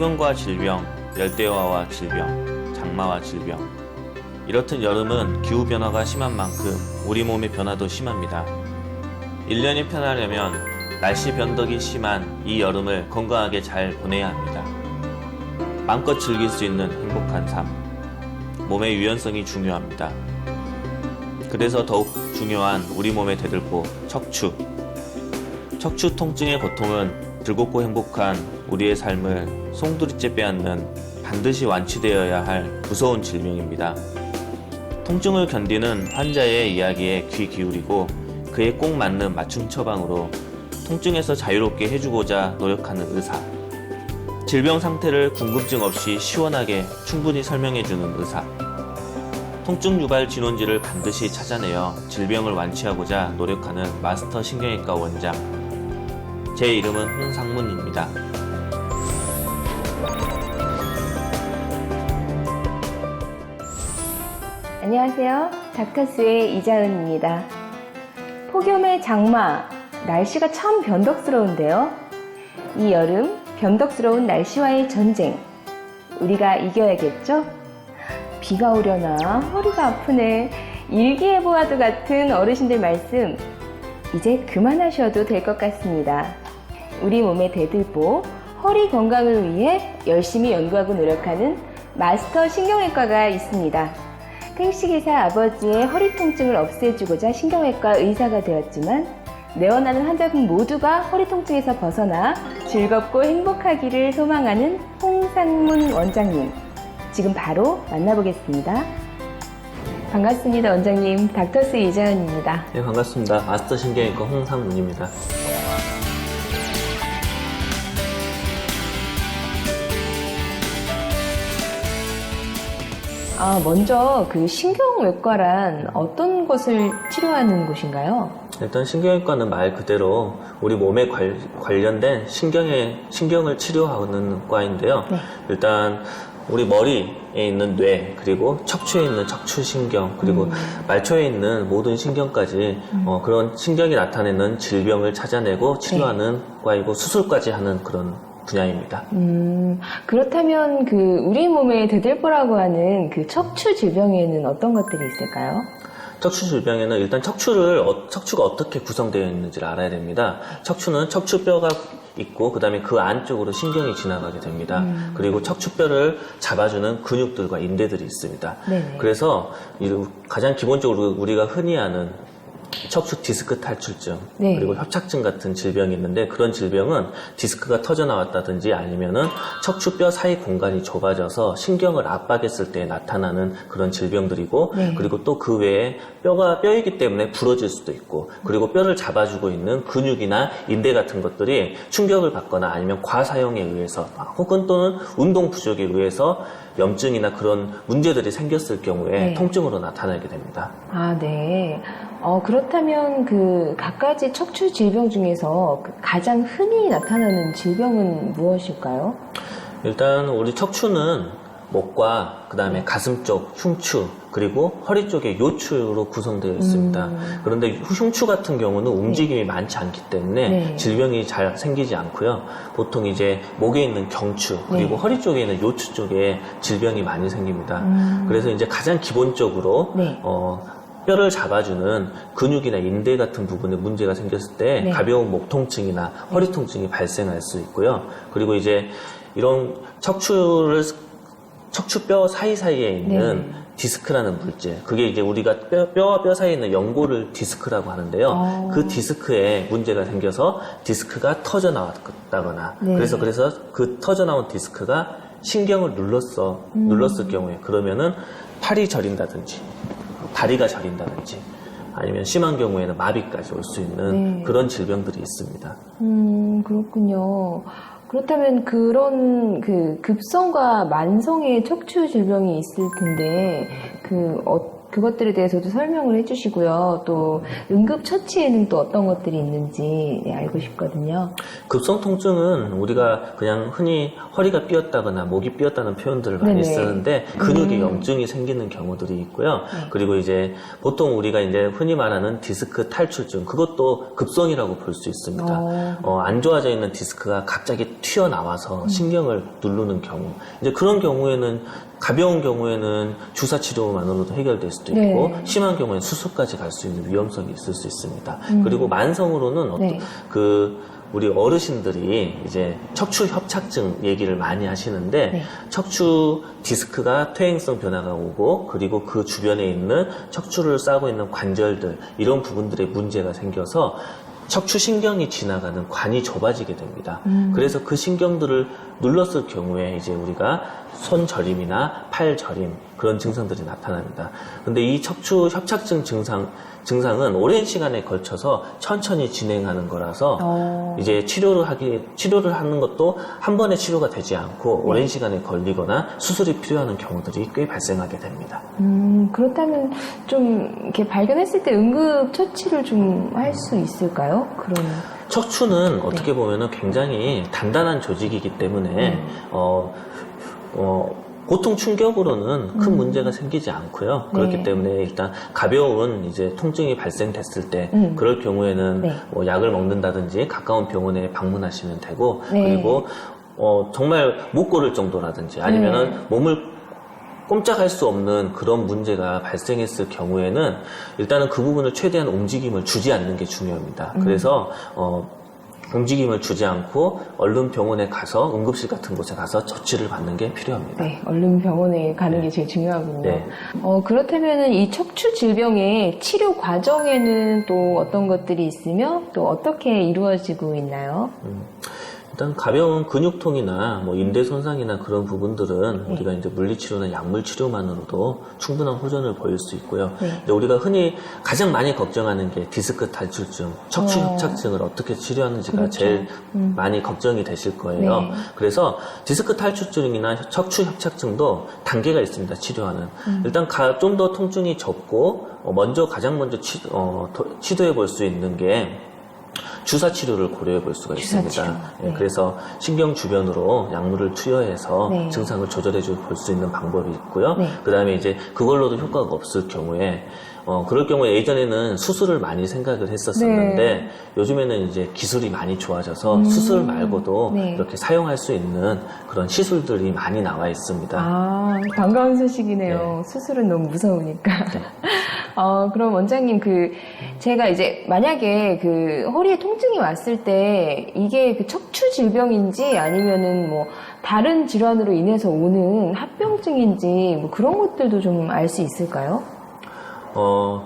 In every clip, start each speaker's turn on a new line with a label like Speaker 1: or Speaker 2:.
Speaker 1: 폭염과 질병, 열대어와 질병, 장마와 질병. 이렇듯 여름은 기후변화가 심한 만큼 우리 몸의 변화도 심합니다. 1년이 편하려면 날씨 변덕이 심한 이 여름을 건강하게 잘 보내야 합니다. 마음껏 즐길 수 있는 행복한 삶. 몸의 유연성이 중요합니다. 그래서 더욱 중요한 우리 몸의 대들보 척추. 척추 통증의 고통은 즐겁고 행복한 우리의 삶을 송두리째 빼앗는 반드시 완치되어야 할 무서운 질병입니다. 통증을 견디는 환자의 이야기에 귀 기울이고 그에 꼭 맞는 맞춤 처방으로 통증에서 자유롭게 해주고자 노력하는 의사. 질병 상태를 궁금증 없이 시원하게 충분히 설명해주는 의사. 통증 유발 진원지를 반드시 찾아내어 질병을 완치하고자 노력하는 마스터 신경외과 원장. 제 이름은 홍상문입니다.
Speaker 2: 안녕하세요. 닥터스의 이자은입니다. 폭염의 장마, 날씨가 참 변덕스러운데요. 이 여름, 변덕스러운 날씨와의 전쟁, 우리가 이겨야겠죠? 비가 오려나 허리가 아프네, 일기예보와도 같은 어르신들 말씀, 이제 그만하셔도 될 것 같습니다. 우리 몸의 대들보, 허리 건강을 위해 열심히 연구하고 노력하는 마스터 신경외과가 있습니다. 택시기사 아버지의 허리 통증을 없애주고자 신경외과 의사가 되었지만 내원하는 환자분 모두가 허리 통증에서 벗어나 즐겁고 행복하기를 소망하는 홍상문 원장님, 지금 바로 만나보겠습니다. 반갑습니다. 원장님, 닥터스 이자은입니다.
Speaker 1: 네, 반갑습니다. 마스터 신경외과 홍상문입니다.
Speaker 2: 먼저 그 신경외과란 어떤 것을 치료하는 곳인가요?
Speaker 1: 일단 신경외과는 말 그대로 우리 몸에 관련된 신경을 치료하는 과인데요.
Speaker 2: 네.
Speaker 1: 일단 우리 머리에 있는 뇌, 그리고 척추에 있는 척추신경, 그리고 말초에 있는 모든 신경까지 그런 신경이 나타내는 질병을 찾아내고 치료하는 과이고 수술까지 하는 그런 분야입니다.
Speaker 2: 그렇다면 그 우리 몸의 대들보라고 하는 그 척추 질병에는 어떤 것들이 있을까요?
Speaker 1: 척추 질병에는 일단 척추가 어떻게 구성되어 있는지를 알아야 됩니다. 척추는 척추뼈가 있고 그 다음에 그 안쪽으로 신경이 지나가게 됩니다. 그리고 척추뼈를 잡아주는 근육들과 인대들이 있습니다.
Speaker 2: 네네.
Speaker 1: 그래서 가장 기본적으로 우리가 흔히 아는 척추 디스크 탈출증,
Speaker 2: 네.
Speaker 1: 그리고 협착증 같은 질병이 있는데 그런 질병은 디스크가 터져 나왔다든지 아니면은 척추뼈 사이 공간이 좁아져서 신경을 압박했을 때 나타나는 그런 질병들이고
Speaker 2: 네.
Speaker 1: 그리고 또 그 외에 뼈가 뼈이기 때문에 부러질 수도 있고 그리고 뼈를 잡아주고 있는 근육이나 인대 같은 것들이 충격을 받거나 아니면 과사용에 의해서 혹은 또는 운동 부족에 의해서 염증이나 그런 문제들이 생겼을 경우에
Speaker 2: 네.
Speaker 1: 통증으로 나타나게 됩니다.
Speaker 2: 아, 네. 그렇다면 그 각가지 척추 질병 중에서 가장 흔히 나타나는 질병은 무엇일까요?
Speaker 1: 일단 우리 척추는 목과 그 다음에 가슴 쪽 흉추 그리고 허리 쪽의 요추로 구성되어 있습니다. 그런데 흉추 같은 경우는 움직임이 많지 않기 때문에
Speaker 2: 네.
Speaker 1: 질병이 잘 생기지 않고요. 보통 이제 목에 있는 경추 그리고
Speaker 2: 네.
Speaker 1: 허리 쪽에 있는 요추 쪽에 질병이 많이 생깁니다. 그래서 이제 가장 기본적으로
Speaker 2: 네.
Speaker 1: 뼈를 잡아주는 근육이나 인대 같은 부분에 문제가 생겼을 때
Speaker 2: 네.
Speaker 1: 가벼운 목 통증이나 허리 통증이 발생할 수 있고요. 그리고 이제 이런 척추뼈 사이사이에 있는
Speaker 2: 네.
Speaker 1: 디스크라는 물질, 그게 이제 우리가 뼈와 뼈 사이에 있는 연골을 디스크라고 하는데요. 그 디스크에 문제가 생겨서 디스크가 터져 나왔다거나
Speaker 2: 네.
Speaker 1: 그래서 그 터져 나온 디스크가 신경을 눌렀을 경우에 그러면은 팔이 저린다든지 다리가 저린다든지 아니면 심한 경우에는 마비까지 올 수 있는
Speaker 2: 네.
Speaker 1: 그런 질병들이 있습니다.
Speaker 2: 그렇군요. 그렇다면 그런 그 급성과 만성의 척추 질병이 있을 텐데 그것들에 대해서도 설명을 해주시고요. 또 응급처치에는 또 어떤 것들이 있는지 알고 싶거든요.
Speaker 1: 급성 통증은 우리가 그냥 흔히 허리가 삐었다거나 목이 삐었다는 표현들을 많이
Speaker 2: 네네.
Speaker 1: 쓰는데 근육에 염증이 생기는 경우들이 있고요.
Speaker 2: 네.
Speaker 1: 그리고 이제 보통 우리가 이제 흔히 말하는 디스크 탈출증, 그것도 급성이라고 볼 수 있습니다. 안 좋아져 있는 디스크가 갑자기 튀어나와서 신경을 누르는 경우. 이제 그런 경우에는 가벼운 경우에는 주사 치료만으로도 해결될 수도 있고
Speaker 2: 네.
Speaker 1: 심한 경우에는 수술까지 갈 수 있는 위험성이 있을 수 있습니다. 그리고 만성으로는
Speaker 2: 네.
Speaker 1: 우리 어르신들이 이제 척추 협착증 얘기를 많이 하시는데
Speaker 2: 네.
Speaker 1: 척추 디스크가 퇴행성 변화가 오고 그리고 그 주변에 있는 척추를 싸고 있는 관절들 이런 부분들에 문제가 생겨서 척추신경이 지나가는 관이 좁아지게 됩니다. 그래서 그 신경들을 눌렀을 경우에 이제 우리가 손 저림이나 팔 저림 그런 증상들이 나타납니다. 근데 이 척추 협착증 증상은 오랜 시간에 걸쳐서 천천히 진행하는 거라서 이제 치료를 하는 것도 한 번에 치료가 되지 않고 오랜 시간에 걸리거나 수술이 필요한 경우들이 꽤 발생하게 됩니다.
Speaker 2: 그렇다면 좀 이렇게 발견했을 때 응급처치를 좀 할 수 있을까요? 그런.
Speaker 1: 척추는 어떻게 보면은 굉장히 단단한 조직이기 때문에 보통 충격으로는 큰 문제가 생기지 않고요. 그렇기
Speaker 2: 네.
Speaker 1: 때문에 일단 가벼운 이제 통증이 발생됐을 때 그럴 경우에는
Speaker 2: 네.
Speaker 1: 뭐 약을 먹는다든지 가까운 병원에 방문하시면 되고
Speaker 2: 네.
Speaker 1: 그리고 정말 못 걸을 정도라든지 아니면은 몸을 꼼짝할 수 없는 그런 문제가 발생했을 경우에는 일단은 그 부분을 최대한 움직임을 주지 않는 게 중요합니다. 그래서 움직임을 주지 않고 얼른 병원에 가서 응급실 같은 곳에 가서 처치를 받는 게 필요합니다.
Speaker 2: 네, 얼른 병원에 가는 게 제일 중요하군요.
Speaker 1: 네.
Speaker 2: 그렇다면 이 척추 질병의 치료 과정에는 또 어떤 것들이 있으며 또 어떻게 이루어지고 있나요?
Speaker 1: 일단 가벼운 근육통이나 뭐 인대 손상이나 그런 부분들은 우리가 이제 물리치료나 약물 치료만으로도 충분한 호전을 보일 수 있고요. 근데 우리가 흔히 가장 많이 걱정하는 게 디스크 탈출증, 척추 협착증을 어떻게 치료하는지가
Speaker 2: 그렇죠.
Speaker 1: 제일 많이 걱정이 되실 거예요.
Speaker 2: 네.
Speaker 1: 그래서 디스크 탈출증이나 척추 협착증도 단계가 있습니다. 치료하는. 일단 좀 더 통증이 적고 가장 먼저 시도해 볼 수 있는 게 주사 치료를 고려해 볼 수가
Speaker 2: 주사
Speaker 1: 있습니다.
Speaker 2: 치료.
Speaker 1: 예,
Speaker 2: 네.
Speaker 1: 그래서 신경 주변으로 약물을 투여해서
Speaker 2: 네.
Speaker 1: 증상을 조절해 볼 수 있는 방법이 있고요.
Speaker 2: 네.
Speaker 1: 그 다음에 이제 그걸로도 효과가 없을 경우에 그럴 경우에 예전에는 수술을 많이 생각을 했었었는데
Speaker 2: 네.
Speaker 1: 요즘에는 이제 기술이 많이 좋아져서 수술 말고도
Speaker 2: 네.
Speaker 1: 이렇게 사용할 수 있는 그런 시술들이 많이 나와 있습니다.
Speaker 2: 아, 반가운 소식이네요. 수술은 너무 무서우니까. 그럼 원장님, 제가 이제 만약에 허리에 통증이 왔을 때 이게 척추 질병인지 아니면은 뭐 다른 질환으로 인해서 오는 합병증인지 뭐 그런 것들도 좀 알 수 있을까요?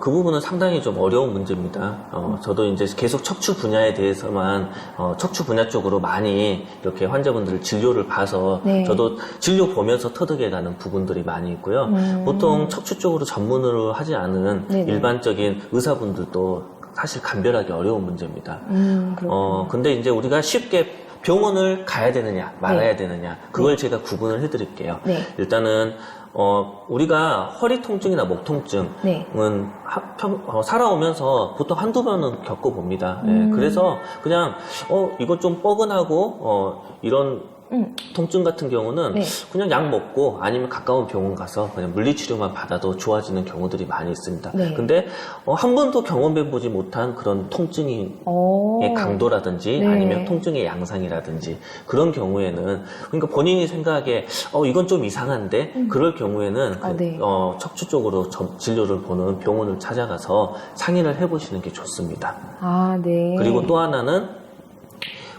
Speaker 1: 그 부분은 상당히 좀 어려운 문제입니다. 저도 이제 계속 척추 분야에 대해서만, 척추 분야 쪽으로 많이 이렇게 환자분들을 진료를 봐서
Speaker 2: 네.
Speaker 1: 저도 진료 보면서 터득해가는 부분들이 많이 있고요. 보통 척추 쪽으로 전문으로 하지 않은
Speaker 2: 네네.
Speaker 1: 일반적인 의사분들도 사실 감별하기 어려운 문제입니다.
Speaker 2: 그렇군요.
Speaker 1: 근데 이제 우리가 쉽게 병원을 가야 되느냐, 말아야 되느냐, 그걸 제가 구분을 해드릴게요.
Speaker 2: 네.
Speaker 1: 일단은, 우리가 허리 통증이나 목 통증은
Speaker 2: 네.
Speaker 1: 살아오면서 보통 한두 번은 겪어봅니다. 예, 그래서 그냥, 이거 좀 뻐근하고, 이런 통증 같은 경우는
Speaker 2: 네.
Speaker 1: 그냥 약 먹고 아니면 가까운 병원 가서 그냥 물리치료만 받아도 좋아지는 경우들이 많이 있습니다.
Speaker 2: 네.
Speaker 1: 근데 한 번도 경험해보지 못한 그런 통증의 강도라든지
Speaker 2: 네.
Speaker 1: 아니면 통증의 양상이라든지 그런 경우에는 그러니까 본인이 생각하기에 이건 좀 이상한데 그럴 경우에는
Speaker 2: 네.
Speaker 1: 척추 쪽으로 진료를 보는 병원을 찾아가서 상의를 해보시는 게 좋습니다.
Speaker 2: 아, 네.
Speaker 1: 그리고 또 하나는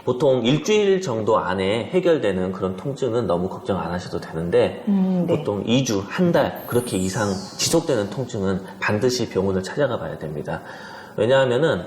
Speaker 1: 보통 일주일 정도 안에 해결되는 그런 통증은 너무 걱정 안 하셔도 되는데
Speaker 2: 네.
Speaker 1: 보통 2주, 한 달 그렇게 이상 지속되는 통증은 반드시 병원을 찾아가 봐야 됩니다. 왜냐하면은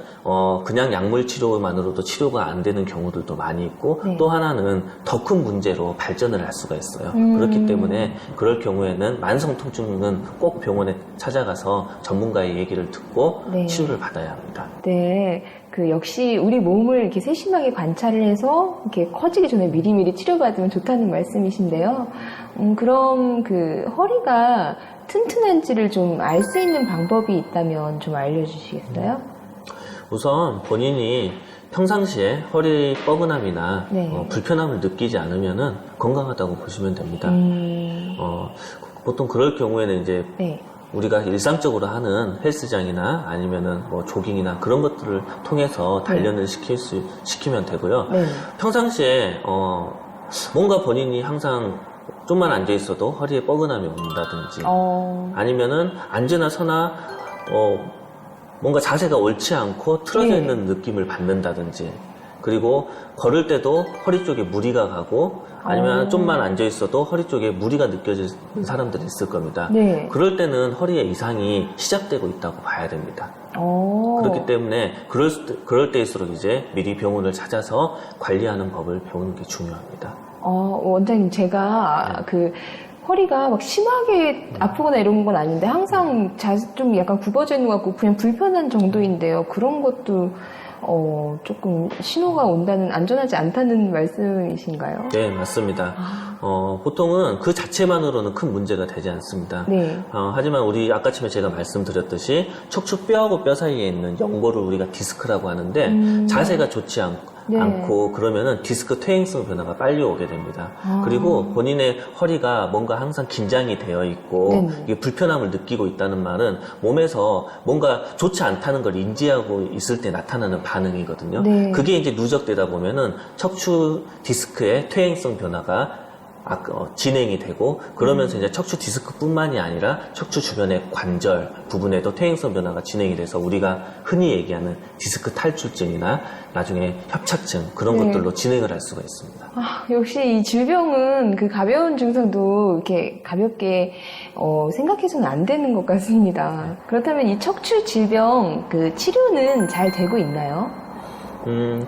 Speaker 1: 그냥 약물 치료만으로도 치료가 안 되는 경우들도 많이 있고
Speaker 2: 네.
Speaker 1: 또 하나는 더 큰 문제로 발전을 할 수가 있어요. 그렇기 때문에 그럴 경우에는 만성 통증은 꼭 병원에 찾아가서 전문가의 얘기를 듣고
Speaker 2: 네.
Speaker 1: 치료를 받아야 합니다.
Speaker 2: 네. 역시 우리 몸을 이렇게 세심하게 관찰을 해서 이렇게 커지기 전에 미리미리 치료받으면 좋다는 말씀이신데요. 그럼 허리가 튼튼한지를 좀 알 수 있는 방법이 있다면 좀 알려주시겠어요?
Speaker 1: 우선 본인이 평상시에 허리 뻐근함이나
Speaker 2: 네.
Speaker 1: 불편함을 느끼지 않으면은 건강하다고 보시면 됩니다. 보통 그럴 경우에는 이제
Speaker 2: 네.
Speaker 1: 우리가 일상적으로 하는 헬스장이나 아니면은 뭐 조깅이나 그런 것들을 통해서 단련을 시키면 되고요.
Speaker 2: 네.
Speaker 1: 평상시에 뭔가 본인이 항상 좀만 앉아 있어도 허리에 뻐근함이 온다든지 아니면은 앉으나 서나 뭔가 자세가 옳지 않고 틀어져
Speaker 2: 네.
Speaker 1: 있는 느낌을 받는다든지 그리고 걸을 때도 허리 쪽에 무리가 가고 아니면 좀만 앉아 있어도 허리 쪽에 무리가 느껴지는 사람들이 있을 겁니다.
Speaker 2: 네.
Speaker 1: 그럴 때는 허리에 이상이 시작되고 있다고 봐야 됩니다. 그렇기 때문에 그럴 때일수록 이제 미리 병원을 찾아서 관리하는 법을 배우는 게 중요합니다.
Speaker 2: 원장님, 제가 허리가 막 심하게 아프거나 이런 건 아닌데 항상 좀 약간 굽어져 있는 것 같고 그냥 불편한 정도인데요. 그런 것도 조금 신호가 온다는, 안전하지 않다는 말씀이신가요?
Speaker 1: 네, 맞습니다. 보통은 그 자체만으로는 큰 문제가 되지 않습니다.
Speaker 2: 네.
Speaker 1: 하지만 우리 아까 전에 제가 말씀드렸듯이 척추뼈하고 뼈 사이에 있는 연골을 우리가 디스크라고 하는데 자세가 좋지 않고 그러면은 디스크 퇴행성 변화가 빨리 오게 됩니다. 그리고 본인의 허리가 뭔가 항상 긴장이 되어 있고 이게 불편함을 느끼고 있다는 말은 몸에서 뭔가 좋지 않다는 걸 인지하고 있을 때 나타나는 반응이거든요.
Speaker 2: 네.
Speaker 1: 그게 이제 누적되다 보면은 척추 디스크의 퇴행성 변화가 진행이 되고 그러면서 이제 척추 디스크뿐만이 아니라 척추 주변의 관절 부분에도 퇴행성 변화가 진행이 돼서 우리가 흔히 얘기하는 디스크 탈출증이나 나중에 협착증 그런 것들로 진행을 할 수가 있습니다.
Speaker 2: 역시 이 질병은 그 가벼운 증상도 이렇게 가볍게 생각해서는 안 되는 것 같습니다. 그렇다면 이 척추 질병 치료는 잘 되고 있나요?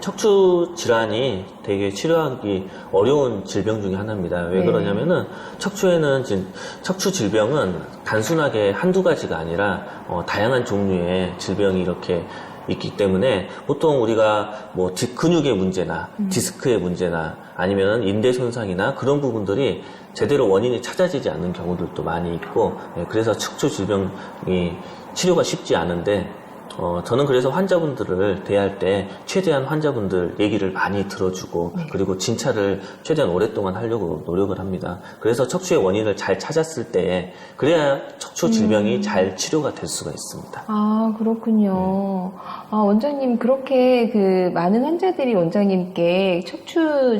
Speaker 1: 척추 질환이 되게 치료하기 어려운 질병 중에 하나입니다. 왜 그러냐면은 척추 질병은 단순하게 한두 가지가 아니라 다양한 종류의 질병이 이렇게 있기 때문에 보통 우리가 뭐 근육의 문제나 디스크의 문제나 아니면 인대 손상이나 그런 부분들이 제대로 원인이 찾아지지 않는 경우들도 많이 있고 그래서 척추 질병이 치료가 쉽지 않은데 저는 그래서 환자분들을 대할 때 최대한 환자분들 얘기를 많이 들어주고 그리고 진찰을 최대한 오랫동안 하려고 노력을 합니다. 그래서 척추의 원인을 잘 찾았을 때 그래야 척추 질병이 잘 치료가 될 수가 있습니다.
Speaker 2: 그렇군요. 원장님, 그렇게 많은 환자들이 원장님께 척추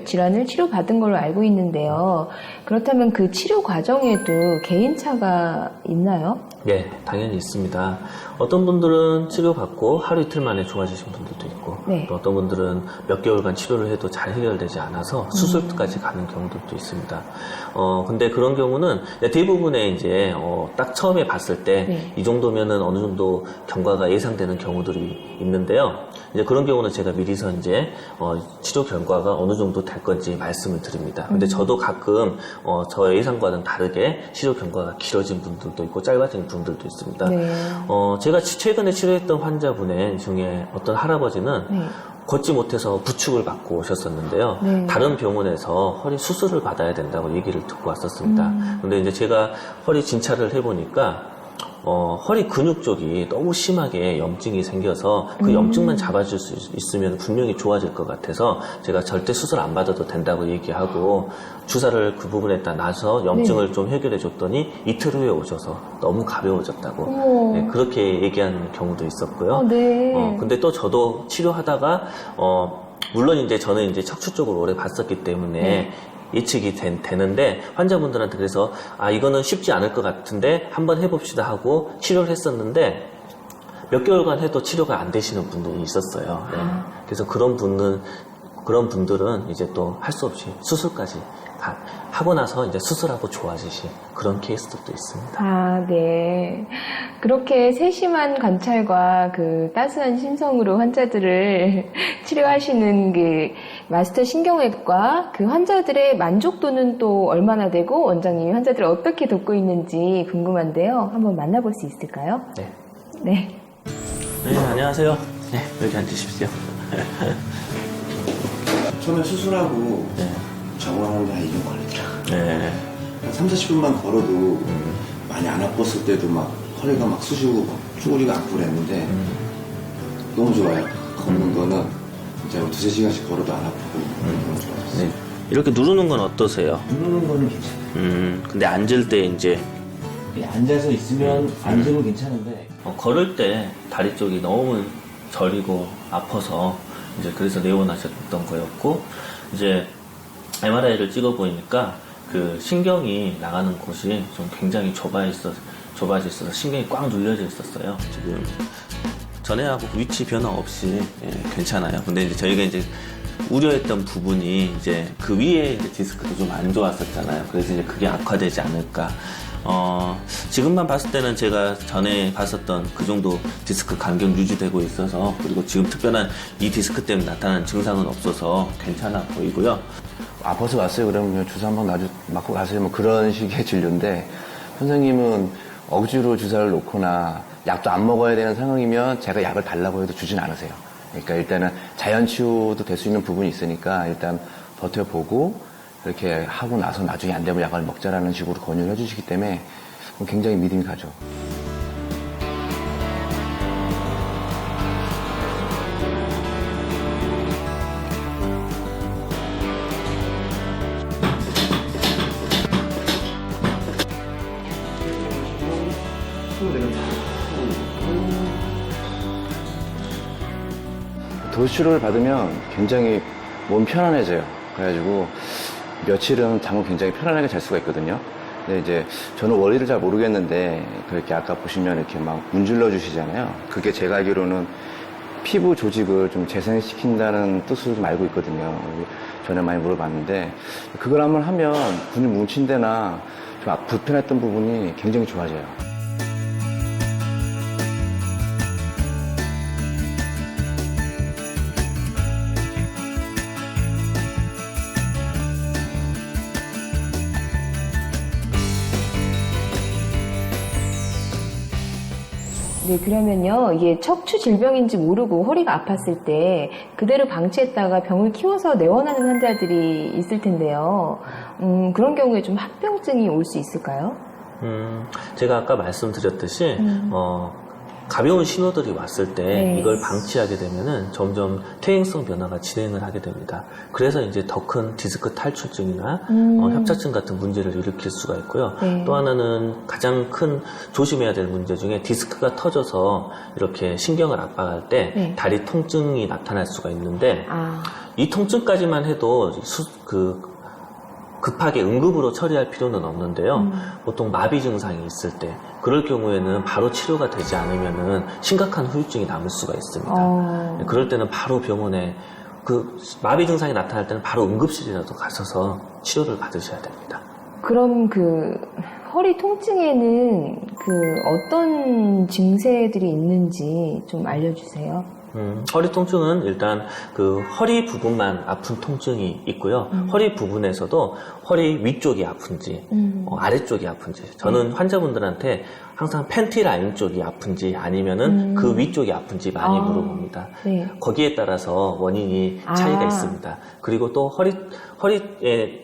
Speaker 2: 질환을 치료받은 걸로 알고 있는데요. 그렇다면 그 치료 과정에도 개인차가 있나요?
Speaker 1: 네, 당연히 있습니다. 어떤 분들은 치료받고 하루 이틀 만에 좋아지신 분들도 있고 또 어떤 분들은 몇 개월간 치료를 해도 잘 해결되지 않아서 수술까지 가는 경우들도 있습니다. 근데 그런 경우는 대부분의 이제 딱 처음에 봤을 때 이 정도면은 어느 정도 경과가 예상되는 경우들이 있는데요. 이제 그런 경우는 제가 미리서 이제 치료 결과가 어느 정도 될 건지 말씀을 드립니다. 근데 저도 가끔 저의 예상과는 다르게 치료 경과가 길어진 분들도 있고 짧아진 분들도 있습니다. 제가 최근에 치료했던 환자분의 중에 어떤 할아버지는 걷지 못해서 부축을 받고 오셨었는데요. 다른 병원에서 허리 수술을 받아야 된다고 얘기를 듣고 왔었습니다. 근데 이제 제가 허리 진찰을 해보니까 허리 근육 쪽이 너무 심하게 염증이 생겨서 그 염증만 잡아줄 수 있으면 분명히 좋아질 것 같아서 제가 절대 수술 안 받아도 된다고 얘기하고 주사를 그 부분에다 놔서 염증을 좀 해결해 줬더니 이틀 후에 오셔서 너무 가벼워졌다고 그렇게 얘기하는 경우도 있었고요. 근데 또 저도 치료하다가 물론 이제 저는 이제 척추 쪽을 오래 봤었기 때문에 예측이 되는데 환자분들한테 그래서 이거는 쉽지 않을 것 같은데 한번 해봅시다 하고 치료를 했었는데 몇 개월간 해도 치료가 안 되시는 분들이 있었어요. 그래서 그런 분들은 이제 또 할 수 없이 수술까지 하고 나서 이제 수술하고 좋아지신 그런 케이스들도 있습니다.
Speaker 2: 네. 그렇게 세심한 관찰과 따스한 심성으로 환자들을 치료하시는 마스터 신경외과 환자들의 만족도는 또 얼마나 되고 원장님이 환자들을 어떻게 돕고 있는지 궁금한데요. 한번 만나볼 수 있을까요? 네.
Speaker 1: 안녕하세요. 여기 앉으십시오.
Speaker 3: 처음에 수술하고 정원하는데 2년 걸렸죠. 3, 40분만 걸어도 많이 안 아팠을 때도 막 허리가 막 쑤시고 막 쭈그리가 아프고 그랬는데 너무 좋아요. 걷는 거는 이제 2-3시간씩 걸어도 안 아프고 너무 좋아졌어요.
Speaker 1: 네. 이렇게 누르는 건 어떠세요?
Speaker 4: 누르는 거는 괜찮아요.
Speaker 1: 근데 앉을 때 이제
Speaker 4: 앉아서 있으면 앉으면 괜찮은데
Speaker 1: 걸을 때 다리 쪽이 너무 저리고 아파서 이제 그래서 내원하셨던 거였고, 이제 MRI를 찍어 보니까 그 신경이 나가는 곳이 좀 굉장히 좁아져 있어서 신경이 꽉 눌려져 있었어요. 지금 전에하고 위치 변화 없이 괜찮아요. 근데 이제 저희가 이제 우려했던 부분이 이제 그 위에 이제 디스크도 좀 안 좋았었잖아요. 그래서 이제 그게 악화되지 않을까. 지금만 봤을 때는 제가 전에 봤었던 그 정도 디스크 간격 유지되고 있어서, 그리고 지금 특별한 이 디스크 때문에 나타나는 증상은 없어서 괜찮아 보이고요.
Speaker 4: 아파서 왔어요. 그러면 주사 한번 맞고 가세요. 뭐 그런 식의 진료인데 선생님은 억지로 주사를 놓거나 약도 안 먹어야 되는 상황이면 제가 약을 달라고 해도 주진 않으세요. 그러니까 일단은 자연 치유도 될 수 있는 부분이 있으니까 일단 버텨보고 이렇게 하고 나서 나중에 안 되면 약을 먹자라는 식으로 권유를 해주시기 때문에 굉장히 믿음이 가죠. 도수치료를 받으면 굉장히 몸이 편안해져요. 그래가지고 며칠은 잠을 굉장히 편안하게 잘 수가 있거든요. 근데 이제 저는 원리를 잘 모르겠는데 그렇게 아까 보시면 이렇게 막 문질러 주시잖아요. 그게 제가 알기로는 피부 조직을 좀 재생시킨다는 뜻으로 좀 알고 있거든요. 전에 많이 물어봤는데 그걸 한번 하면 근육 뭉친 데나 좀 불편했던 부분이 굉장히 좋아져요.
Speaker 2: 네, 그러면요, 이게 척추 질병인지 모르고 허리가 아팠을 때 그대로 방치했다가 병을 키워서 내원하는 환자들이 있을 텐데요. 그런 경우에 좀 합병증이 올 수 있을까요?
Speaker 1: 제가 아까 말씀드렸듯이, 가벼운 신호들이 왔을 때
Speaker 2: 네.
Speaker 1: 이걸 방치하게 되면은 점점 퇴행성 변화가 진행을 하게 됩니다. 그래서 이제 더 큰 디스크 탈출증이나 협착증 같은 문제를 일으킬 수가 있고요.
Speaker 2: 네.
Speaker 1: 또 하나는 가장 큰 조심해야 될 문제 중에 디스크가 터져서 이렇게 신경을 압박할 때
Speaker 2: 네.
Speaker 1: 다리 통증이 나타날 수가 있는데, 이 통증까지만 해도 급하게 응급으로 처리할 필요는 없는데요. 보통 마비 증상이 있을 때, 그럴 경우에는 바로 치료가 되지 않으면은 심각한 후유증이 남을 수가 있습니다. 그럴 때는 바로 병원에 마비 증상이 나타날 때는 바로 응급실이라도 가셔서 치료를 받으셔야 됩니다.
Speaker 2: 그럼 허리 통증에는 어떤 증세들이 있는지 좀 알려주세요.
Speaker 1: 허리 통증은 일단 허리 부분만 아픈 통증이 있고요. 허리 부분에서도 허리 위쪽이 아픈지, 아래쪽이 아픈지. 저는 환자분들한테 항상 팬티 라인 쪽이 아픈지 아니면은 그 위쪽이 아픈지 많이 물어봅니다.
Speaker 2: 네.
Speaker 1: 거기에 따라서 원인이 차이가 있습니다. 그리고 또 허리에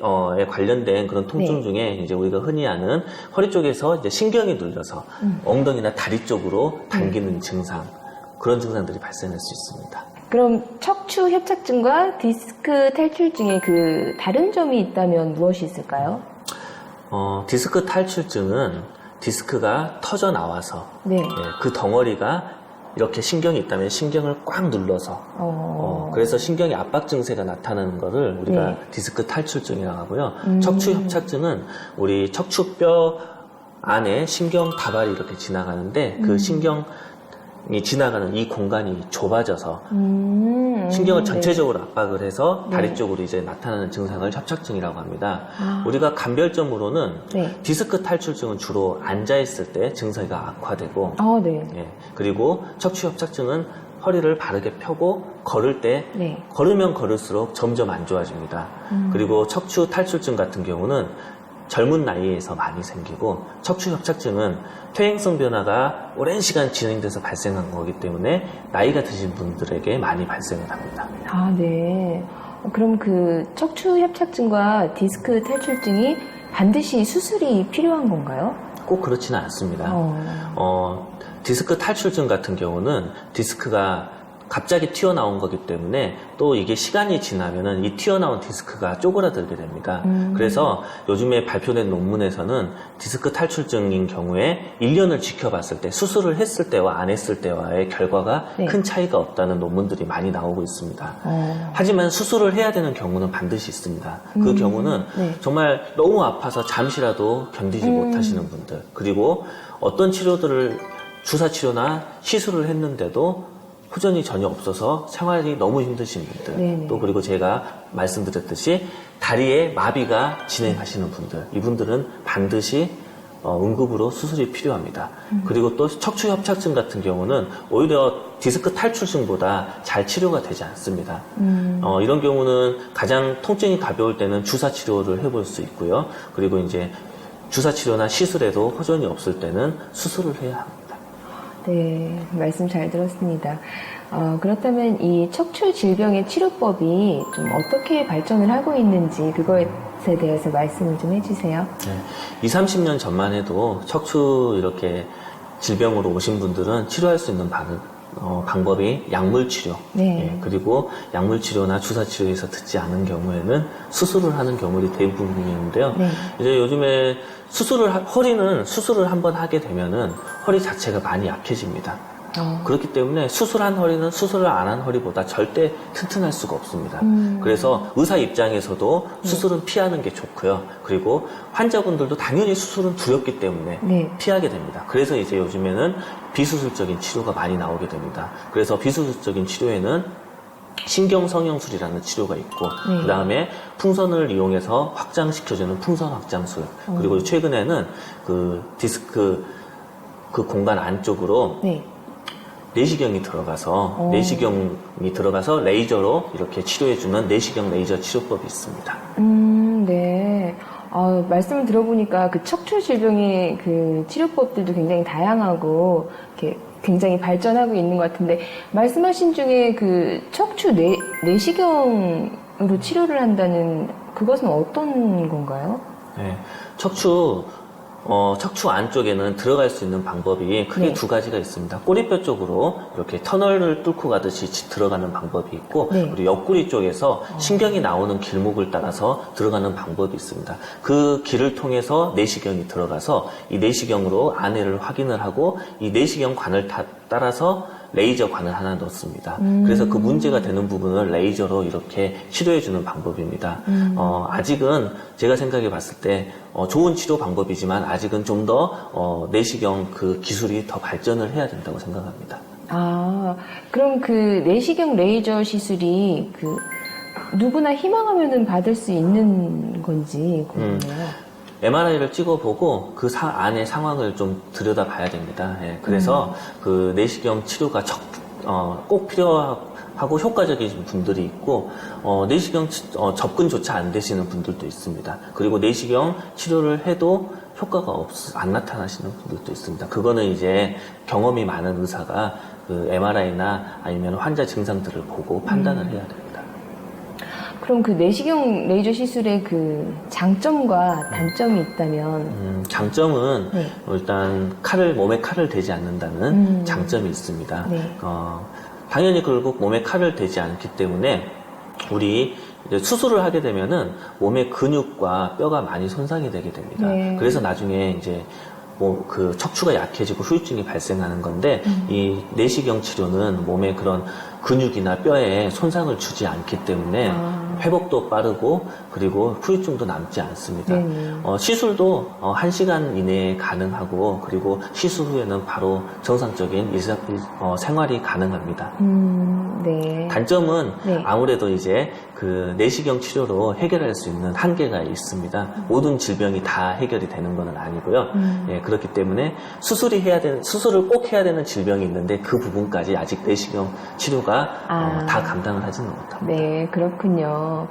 Speaker 1: 관련된 그런 통증
Speaker 2: 네.
Speaker 1: 중에 이제 우리가 흔히 아는 허리 쪽에서 이제 신경이 눌려서 엉덩이나 다리 쪽으로 당기는 증상. 그런 증상들이 발생할 수 있습니다.
Speaker 2: 그럼 척추 협착증과 디스크 탈출증의 다른 점이 있다면 무엇이 있을까요?
Speaker 1: 디스크 탈출증은 디스크가 터져 나와서
Speaker 2: 네.
Speaker 1: 그 덩어리가 이렇게 신경이 있다면 신경을 꽉 눌러서 그래서 신경의 압박 증세가 나타나는 것을 우리가
Speaker 2: 네.
Speaker 1: 디스크 탈출증이라고 하고요. 척추 협착증은 우리 척추뼈 안에 신경 다발이 이렇게 지나가는데 그 신경이 지나가는 이 공간이 좁아져서 신경을 전체적으로 압박을 해서 다리
Speaker 2: 네.
Speaker 1: 쪽으로 이제 나타나는 증상을 협착증이라고 합니다. 우리가 감별점으로는
Speaker 2: 네.
Speaker 1: 디스크 탈출증은 주로 앉아있을 때 증세가 악화되고,
Speaker 2: 네.
Speaker 1: 그리고 척추 협착증은 허리를 바르게 펴고 걸을 때
Speaker 2: 네.
Speaker 1: 걸으면 걸을수록 점점 안 좋아집니다. 그리고 척추 탈출증 같은 경우는 젊은 나이에서 많이 생기고, 척추 협착증은 퇴행성 변화가 오랜 시간 진행돼서 발생한 거기 때문에 나이가 드신 분들에게 많이 발생을 합니다.
Speaker 2: 네. 그럼 척추 협착증과 디스크 탈출증이 반드시 수술이 필요한 건가요?
Speaker 1: 꼭 그렇지는 않습니다. 디스크 탈출증 같은 경우는 디스크가 갑자기 튀어나온 거기 때문에 또 이게 시간이 지나면은 이 튀어나온 디스크가 쪼그라들게 됩니다. 그래서 요즘에 발표된 논문에서는 디스크 탈출증인 경우에 1년을 지켜봤을 때 수술을 했을 때와 안 했을 때와의 결과가
Speaker 2: 네.
Speaker 1: 큰 차이가 없다는 논문들이 많이 나오고 있습니다. 하지만 수술을 해야 되는 경우는 반드시 있습니다. 그 경우는
Speaker 2: 네.
Speaker 1: 정말 너무 아파서 잠시라도 견디지 못하시는 분들, 그리고 어떤 치료들을 주사 치료나 시술을 했는데도 호전이 전혀 없어서 생활이 너무 힘드신 분들,
Speaker 2: 네네.
Speaker 1: 또 그리고 제가 말씀드렸듯이 다리에 마비가 진행하시는 분들, 이분들은 반드시 응급으로 수술이 필요합니다. 그리고 또 척추 협착증 같은 경우는 오히려 디스크 탈출증보다 잘 치료가 되지 않습니다. 이런 경우는 가장 통증이 가벼울 때는 주사 치료를 해볼 수 있고요. 그리고 이제 주사 치료나 시술에도 호전이 없을 때는 수술을 해야 합니다.
Speaker 2: 네, 말씀 잘 들었습니다. 그렇다면 이 척추 질병의 치료법이 좀 어떻게 발전을 하고 있는지 그것에 대해서 말씀을 좀 해주세요.
Speaker 1: 네, 20, 30년 전만 해도 척추 이렇게 질병으로 오신 분들은 치료할 수 있는 방법이 약물치료,
Speaker 2: 네.
Speaker 1: 그리고 약물치료나 주사치료에서 듣지 않은 경우에는 수술을 하는 경우들이 대부분이었는데요.
Speaker 2: 네.
Speaker 1: 이제 요즘에 허리는 수술을 한번 하게 되면은 허리 자체가 많이 약해집니다. 그렇기 때문에 수술한 허리는 수술을 안 한 허리보다 절대 튼튼할 수가 없습니다. 그래서 의사 입장에서도 수술은 피하는 게 좋고요. 그리고 환자분들도 당연히 수술은 두렵기 때문에
Speaker 2: 네.
Speaker 1: 피하게 됩니다. 그래서 이제 요즘에는 비수술적인 치료가 많이 나오게 됩니다. 그래서 비수술적인 치료에는 신경성형술이라는 치료가 있고,
Speaker 2: 네.
Speaker 1: 그 다음에 풍선을 이용해서 확장시켜주는 풍선 확장술, 그리고 최근에는 그 디스크 그 공간 안쪽으로
Speaker 2: 네.
Speaker 1: 내시경이 들어가서 레이저로 이렇게 치료해주는 내시경 레이저 치료법이 있습니다.
Speaker 2: 네. 말씀을 들어보니까 그 척추 질병의 그 치료법들도 굉장히 다양하고 이렇게 굉장히 발전하고 있는 것 같은데, 말씀하신 중에 그 척추 내시경으로 치료를 한다는 그것은 어떤 건가요?
Speaker 1: 네, 척추 안쪽에는 들어갈 수 있는 방법이 크게
Speaker 2: 네.
Speaker 1: 두 가지가 있습니다. 꼬리뼈 쪽으로 이렇게 터널을 뚫고 가듯이 들어가는 방법이 있고,
Speaker 2: 네.
Speaker 1: 그리고 옆구리 쪽에서 신경이 나오는 길목을 따라서 들어가는 방법이 있습니다. 그 길을 통해서 내시경이 들어가서 이 내시경으로 안에를 확인을 하고 이 내시경 관을 따라서 레이저 관을 하나 넣습니다. 그래서 그 문제가 되는 부분을 레이저로 이렇게 치료해주는 방법입니다. 아직은 제가 생각해 봤을 때 좋은 치료 방법이지만 아직은 좀 더 내시경 그 기술이 더 발전을 해야 된다고 생각합니다.
Speaker 2: 그럼 그 내시경 레이저 시술이 그 누구나 희망하면은 받을 수 있는 건지 궁금해요.
Speaker 1: MRI를 찍어보고 그 안의 상황을 좀 들여다봐야 됩니다. 그래서 그 내시경 치료가 꼭 필요하고 효과적인 분들이 있고, 내시경 접근조차 안 되시는 분들도 있습니다. 그리고 내시경 치료를 해도 효과가 안 나타나시는 분들도 있습니다. 그거는 이제 경험이 많은 의사가 그 MRI나 아니면 환자 증상들을 보고 판단을 해야 됩니다.
Speaker 2: 그럼 그 내시경 레이저 시술의 그 장점과 단점이 있다면?
Speaker 1: 장점은
Speaker 2: 네.
Speaker 1: 일단 몸에 칼을 대지 않는다는 장점이 있습니다.
Speaker 2: 네.
Speaker 1: 당연히 결국 몸에 칼을 대지 않기 때문에 우리 이제 수술을 하게 되면은 몸의 근육과 뼈가 많이 손상이 되게 됩니다.
Speaker 2: 네.
Speaker 1: 그래서 나중에 이제 그 척추가 약해지고 후유증이 발생하는 건데, 이 내시경 치료는 몸에 그런 근육이나 뼈에 손상을 주지 않기 때문에 회복도 빠르고 그리고 후유증도 남지 않습니다. 시술도 1시간 이내에 가능하고, 그리고 시술 후에는 바로 정상적인 생활이 가능합니다.
Speaker 2: 네.
Speaker 1: 단점은
Speaker 2: 네.
Speaker 1: 아무래도 이제 그 내시경 치료로 해결할 수 있는 한계가 있습니다. 모든 질병이 다 해결이 되는 건 아니고요. 그렇기 때문에 수술을 꼭 해야 되는 질병이 있는데 그 부분까지 아직 내시경 치료가 다 감당을 하지는 못합니다.
Speaker 2: 네, 그렇군요.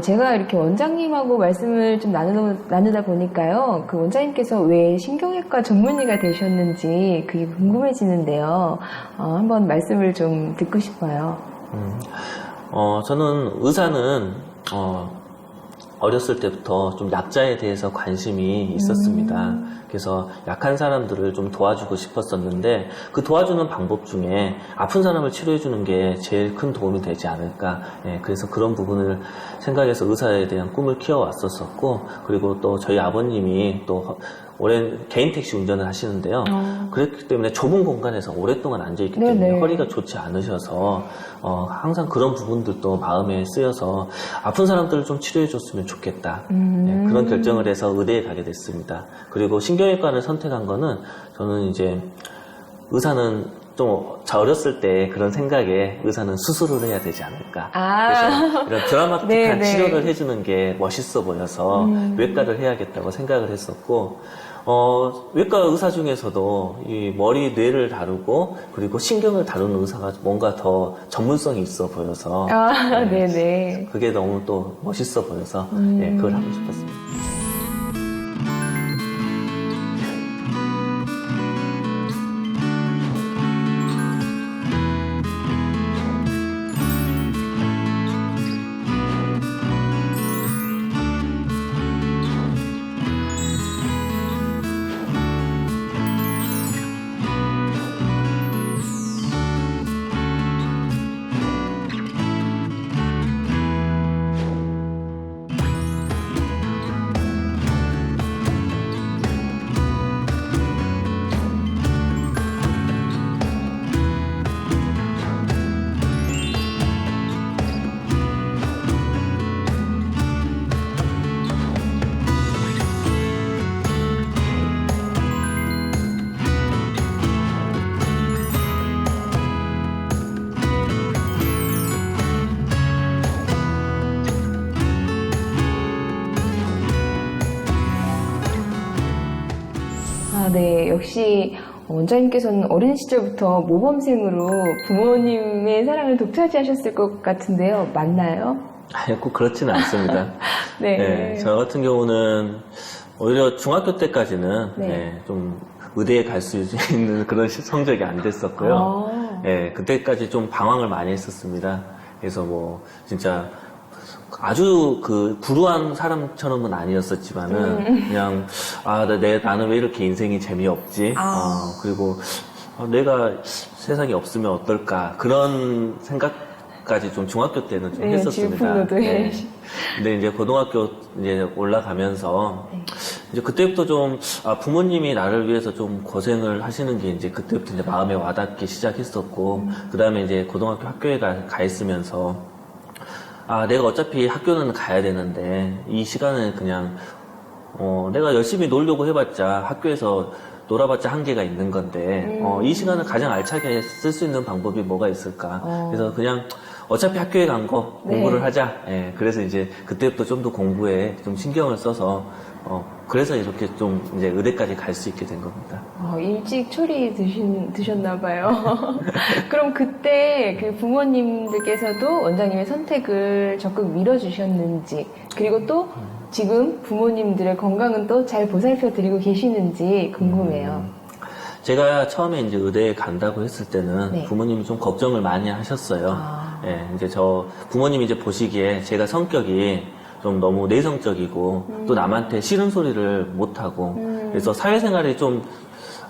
Speaker 2: 제가 이렇게 원장님하고 말씀을 좀 나누다 보니까요, 그 원장님께서 왜 신경외과 전문의가 되셨는지 그게 궁금해지는데요. 한번 말씀을 좀 듣고 싶어요.
Speaker 1: 저는 의사는 어렸을 때부터 좀 약자에 대해서 관심이 있었습니다. 그래서 약한 사람들을 좀 도와주고 싶었었는데 그 도와주는 방법 중에 아픈 사람을 치료해주는 게 제일 큰 도움이 되지 않을까. 예, 그래서 그런 부분을 생각해서 의사에 대한 꿈을 키워왔었었고, 그리고 또 저희 아버님이 또 오랜 개인 택시 운전을 하시는데요. 그렇기 때문에 좁은 공간에서 오랫동안 앉아있기 때문에
Speaker 2: 네네.
Speaker 1: 허리가 좋지 않으셔서 항상 그런 부분들도 마음에 쓰여서 아픈 사람들을 좀 치료해줬으면 좋겠다. 네, 그런 결정을 해서 의대에 가게 됐습니다. 그리고 신경외과를 선택한 거는 저는 이제 의사는 좀 어렸을 때 그런 생각에 의사는 수술을 해야 되지 않을까. 그래서 이런 드라마틱한
Speaker 2: 네네.
Speaker 1: 치료를 해주는 게 멋있어 보여서 외과를 해야겠다고 생각을 했었고, 외과 의사 중에서도 이 머리, 뇌를 다루고 그리고 신경을 다루는 의사가 뭔가 더 전문성이 있어 보여서
Speaker 2: 네네.
Speaker 1: 그게 너무 또 멋있어 보여서 예, 그걸 하고 싶었습니다.
Speaker 2: 네. 역시 원장님께서는 어린 시절부터 모범생으로 부모님의 사랑을 독차지하셨을 것 같은데요. 맞나요?
Speaker 1: 아니, 꼭 그렇지는 않습니다.
Speaker 2: 네.
Speaker 1: 네, 저 같은 경우는 오히려 중학교 때까지는
Speaker 2: 네.
Speaker 1: 네, 좀 의대에 갈 수 있는 그런 성적이 안 됐었고요. 네, 그때까지 좀 방황을 많이 했었습니다. 그래서 뭐 진짜 아주 그 불우한 사람처럼은 아니었었지만은 그냥 나는 왜 이렇게 인생이 재미없지? 그리고 내가 세상에 없으면 어떨까? 그런 생각까지 좀 중학교 때는 좀 했었습니다.
Speaker 2: 질풍노도 해.
Speaker 1: 근데 이제 고등학교 이제 올라가면서 이제 그때부터 좀 부모님이 나를 위해서 좀 고생을 하시는 게 이제 그때부터 이제 마음에 와닿기 시작했었고, 그 다음에 이제 고등학교 학교에 가 있으면서 내가 어차피 학교는 가야 되는데 이 시간은 그냥 내가 열심히 놀려고 해봤자 학교에서 놀아봤자 한계가 있는 건데 이 시간을 가장 알차게 쓸 수 있는 방법이 뭐가 있을까. 그래서 그냥 어차피 학교에 간 거 공부를 하자. 예, 그래서 이제 그때부터 좀 더 공부에 좀 신경을 써서 그래서 이렇게 좀 이제 의대까지 갈 수 있게 된 겁니다.
Speaker 2: 일찍 초리 드셨나봐요. 그럼 그때 그 부모님들께서도 원장님의 선택을 적극 밀어주셨는지, 그리고 또 지금 부모님들의 건강은 또 잘 보살펴 드리고 계시는지 궁금해요.
Speaker 1: 제가 처음에 이제 의대에 간다고 했을 때는
Speaker 2: 네.
Speaker 1: 부모님이 좀 걱정을 많이 하셨어요. 예, 이제 부모님이 이제 보시기에 제가 성격이 좀 너무 내성적이고 또 남한테 싫은 소리를 못하고 그래서 사회생활이 좀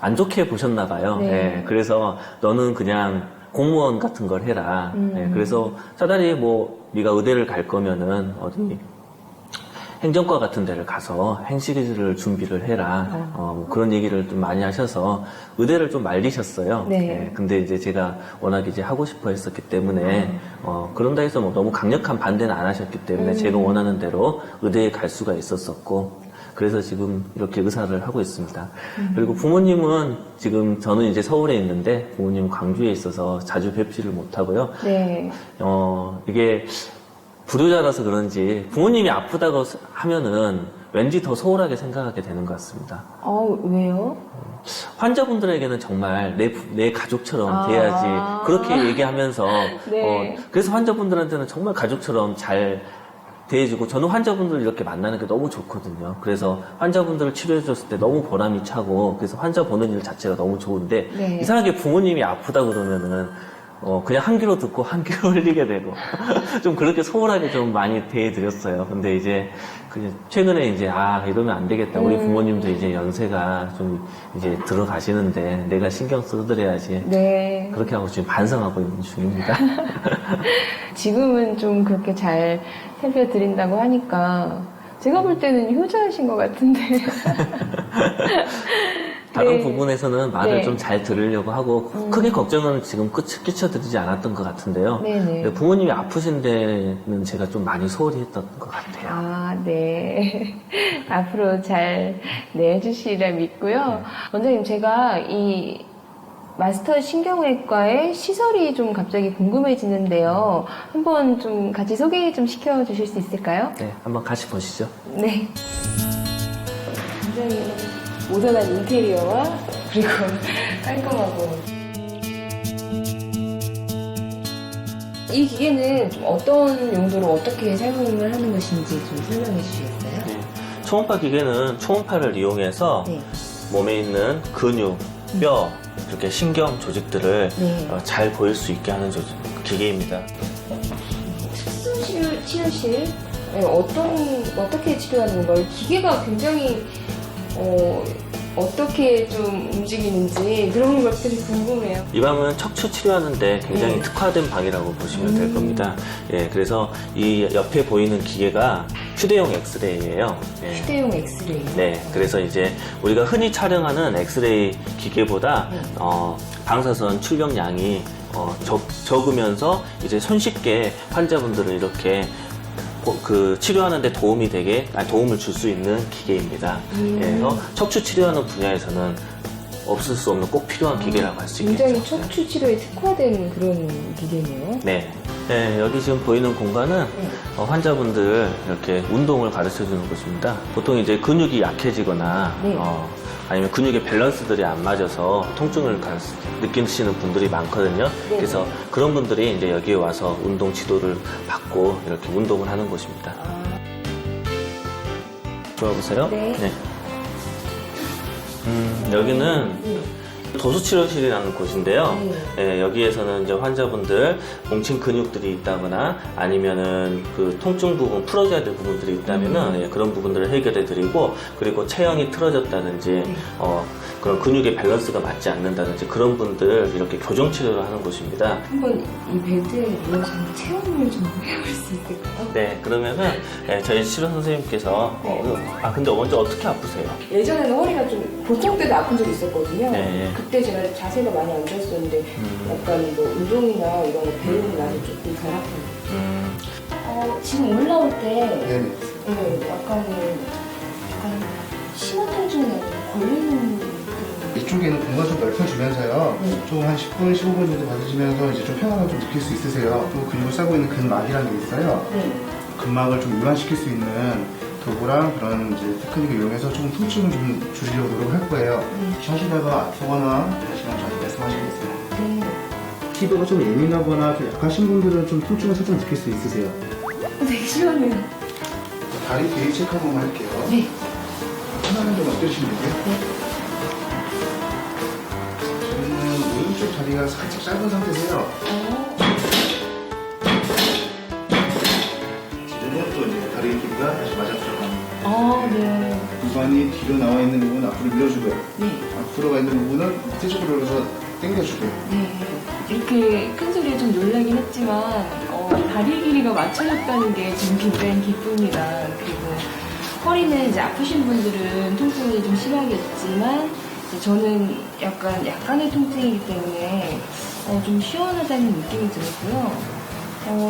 Speaker 1: 안 좋게 보셨나 봐요.
Speaker 2: 네.
Speaker 1: 예, 그래서 너는 그냥 공무원 같은 걸 해라. 예, 그래서 차라리 뭐 네가 의대를 갈 거면은 어디 행정과 같은 데를 가서 행시를 준비를 해라. 뭐 그런 얘기를 좀 많이 하셔서 의대를 좀 말리셨어요.
Speaker 2: 네.
Speaker 1: 예, 근데 이제 제가 워낙 이제 하고 싶어 했었기 때문에 그런다 해서 뭐 너무 강력한 반대는 안 하셨기 때문에 제가 원하는 대로 의대에 갈 수가 있었었고, 그래서 지금 이렇게 의사를 하고 있습니다. 그리고 부모님은 지금 저는 이제 서울에 있는데 부모님은 광주에 있어서 자주 뵙지를 못하고요.
Speaker 2: 네.
Speaker 1: 이게 불효자라서 그런지 부모님이 아프다고 하면은 왠지 더 소홀하게 생각하게 되는 것 같습니다.
Speaker 2: 왜요?
Speaker 1: 환자분들에게는 정말 내 가족처럼 돼야지 그렇게 얘기하면서
Speaker 2: 네.
Speaker 1: 그래서 환자분들한테는 정말 가족처럼 잘 대해주고, 저는 환자분들 이렇게 만나는 게 너무 좋거든요. 그래서 환자분들을 치료해줬을 때 너무 보람이 차고, 그래서 환자 보는 일 자체가 너무 좋은데
Speaker 2: 네.
Speaker 1: 이상하게 부모님이 아프다 그러면은 그냥 한 귀로 듣고 한 귀로 흘리게 되고 좀 그렇게 소홀하게 좀 많이 대해드렸어요. 근데 이제 최근에 이제 이러면 안 되겠다. 우리 부모님도 이제 연세가 좀 이제 들어가시는데 내가 신경 써드려야지.
Speaker 2: 네.
Speaker 1: 그렇게 하고 지금 반성하고 있는 중입니다.
Speaker 2: 지금은 좀 그렇게 잘 살펴드린다고 하니까 제가 볼 때는 효자이신 것 같은데.
Speaker 1: 다른
Speaker 2: 네.
Speaker 1: 부분에서는 말을
Speaker 2: 네.
Speaker 1: 좀 잘 들으려고 하고 크게 걱정은 지금 끼쳐드리지 않았던 것 같은데요.
Speaker 2: 네네.
Speaker 1: 근데 부모님이 아프신 데는 제가 좀 많이 소홀히 했던 것 같아요.
Speaker 2: 네. 앞으로 잘 해주시리라 믿고요. 원장님, 제가 이 마스터 신경외과의 시설이 좀 갑자기 궁금해지는데요. 한번 좀 같이 소개 좀 시켜주실 수 있을까요?
Speaker 1: 네, 한번 같이 보시죠.
Speaker 2: 네. 굉장히 모던한 인테리어와 그리고 깔끔하고. 이 기계는 좀 어떤 용도로 어떻게 사용을 하는 것인지 좀 설명해 주시겠어요?
Speaker 1: 네. 초음파 기계는 초음파를 이용해서
Speaker 2: 네.
Speaker 1: 몸에 있는 근육, 뼈, 이렇게 신경 조직들을
Speaker 2: 네.
Speaker 1: 잘 보일 수 있게 하는 기계입니다.
Speaker 2: 특수 치료실 어떻게 치료하는 건가요? 기계가 굉장히 어떻게 좀 움직이는지 그런 것들이 궁금해요.
Speaker 1: 이 방은 척추 치료하는데 굉장히
Speaker 2: 네.
Speaker 1: 특화된 방이라고 보시면 될 겁니다. 예, 그래서 이 옆에 보이는 기계가 휴대용 엑스레이예요. 예.
Speaker 2: 휴대용 엑스레이.
Speaker 1: 네, 그래서 이제 우리가 흔히 촬영하는 엑스레이 기계보다
Speaker 2: 네.
Speaker 1: 방사선 출력량이 적으면서 이제 손쉽게 환자분들을 이렇게 치료하는데 도움을 줄 수 있는 기계입니다. 그래서 척추 치료하는 분야에서는 없을 수 없는 꼭 필요한 기계라고 할 수 있겠죠.
Speaker 2: 굉장히 척추 치료에 특화된 그런 기계네요.
Speaker 1: 네. 네, 여기 지금 보이는 공간은 환자분들 이렇게 운동을 가르쳐 주는 곳입니다. 보통 이제 근육이 약해지거나
Speaker 2: 네.
Speaker 1: 아니면 근육의 밸런스들이 안 맞아서 통증을 느끼시는 분들이 많거든요.
Speaker 2: 네.
Speaker 1: 그래서 그런 분들이 이제 여기에 와서 운동 지도를 받고 이렇게 운동을 하는 곳입니다. 들어와 보세요.
Speaker 2: 네.
Speaker 1: 여기는 도수치료실이라는 곳인데요. 예, 여기에서는 이제 환자분들 뭉친 근육들이 있다거나 아니면은 그 통증 부분 풀어줘야 될 부분들이 있다면은 예, 그런 부분들을 해결해 드리고, 그리고 체형이 틀어졌다든지 그런 근육의 밸런스가 맞지 않는다든지 그런 분들 이렇게 교정 치료를 하는 곳입니다.
Speaker 2: 한번 이 베드에 누워서 체험을 좀 해볼 수 있을까요?
Speaker 1: 네, 그러면은 예, 저희 치료 선생님께서 근데 먼저 어떻게 아프세요?
Speaker 2: 예전에는 허리가 좀 보통 때도 아픈 적이 있었거든요.
Speaker 1: 네.
Speaker 2: 그때 제가 자세가 많이 안 좋았었는데 약간 뭐 운동이나 이런 거 배우고 나서 조금 덜 아파요. 지금 올라올 때 약간 심한 통증이 걸리는
Speaker 5: 이쪽에는 공간 좀 넓혀주면서요. 좀 한 10분, 15분 정도 받으시면서 이제 좀 편안함을 좀 느낄 수 있으세요. 또 근육을 싸고 있는 근막이라는 게 있어요. 근막을 좀 이완시킬 수 있는 도구랑 그런 이제 테크닉을 이용해서 조금 통증을 좀 줄이려고 노력할 거예요. 하시다가 아프거나 하시면 저한테 말씀하시겠어요. 피부가 좀 예민하거나 좀 약하신 분들은 좀 통증을 살짝 느낄 수 있으세요.
Speaker 2: 되게 시원해요.
Speaker 5: 다리 뒤에 체크 한 번만 할게요.
Speaker 2: 네.
Speaker 5: 하나는 좀 엎드리시면 되고요. 저는 오른쪽 다리가 살짝 짧은 상태세요. 지금은 또 이제 다리 길이가 다시 맞아 들어갑니다.
Speaker 2: 네.
Speaker 5: 골반이 뒤로 나와 있는 부분 앞으로 밀어주고요.
Speaker 2: 네.
Speaker 5: 앞으로 가 있는 부분은 밑에 쪽으로 올려서 당겨주고요.
Speaker 2: 네. 이렇게 큰 소리에 좀 놀라긴 했지만 다리 길이가 맞춰졌다는 게 지금 굉장히 기쁩니다. 그리고 허리는 이제 아프신 분들은 통증이 좀 심하겠지만 이제 저는 약간의 통증이기 때문에 좀 시원하다는 느낌이 들었고요.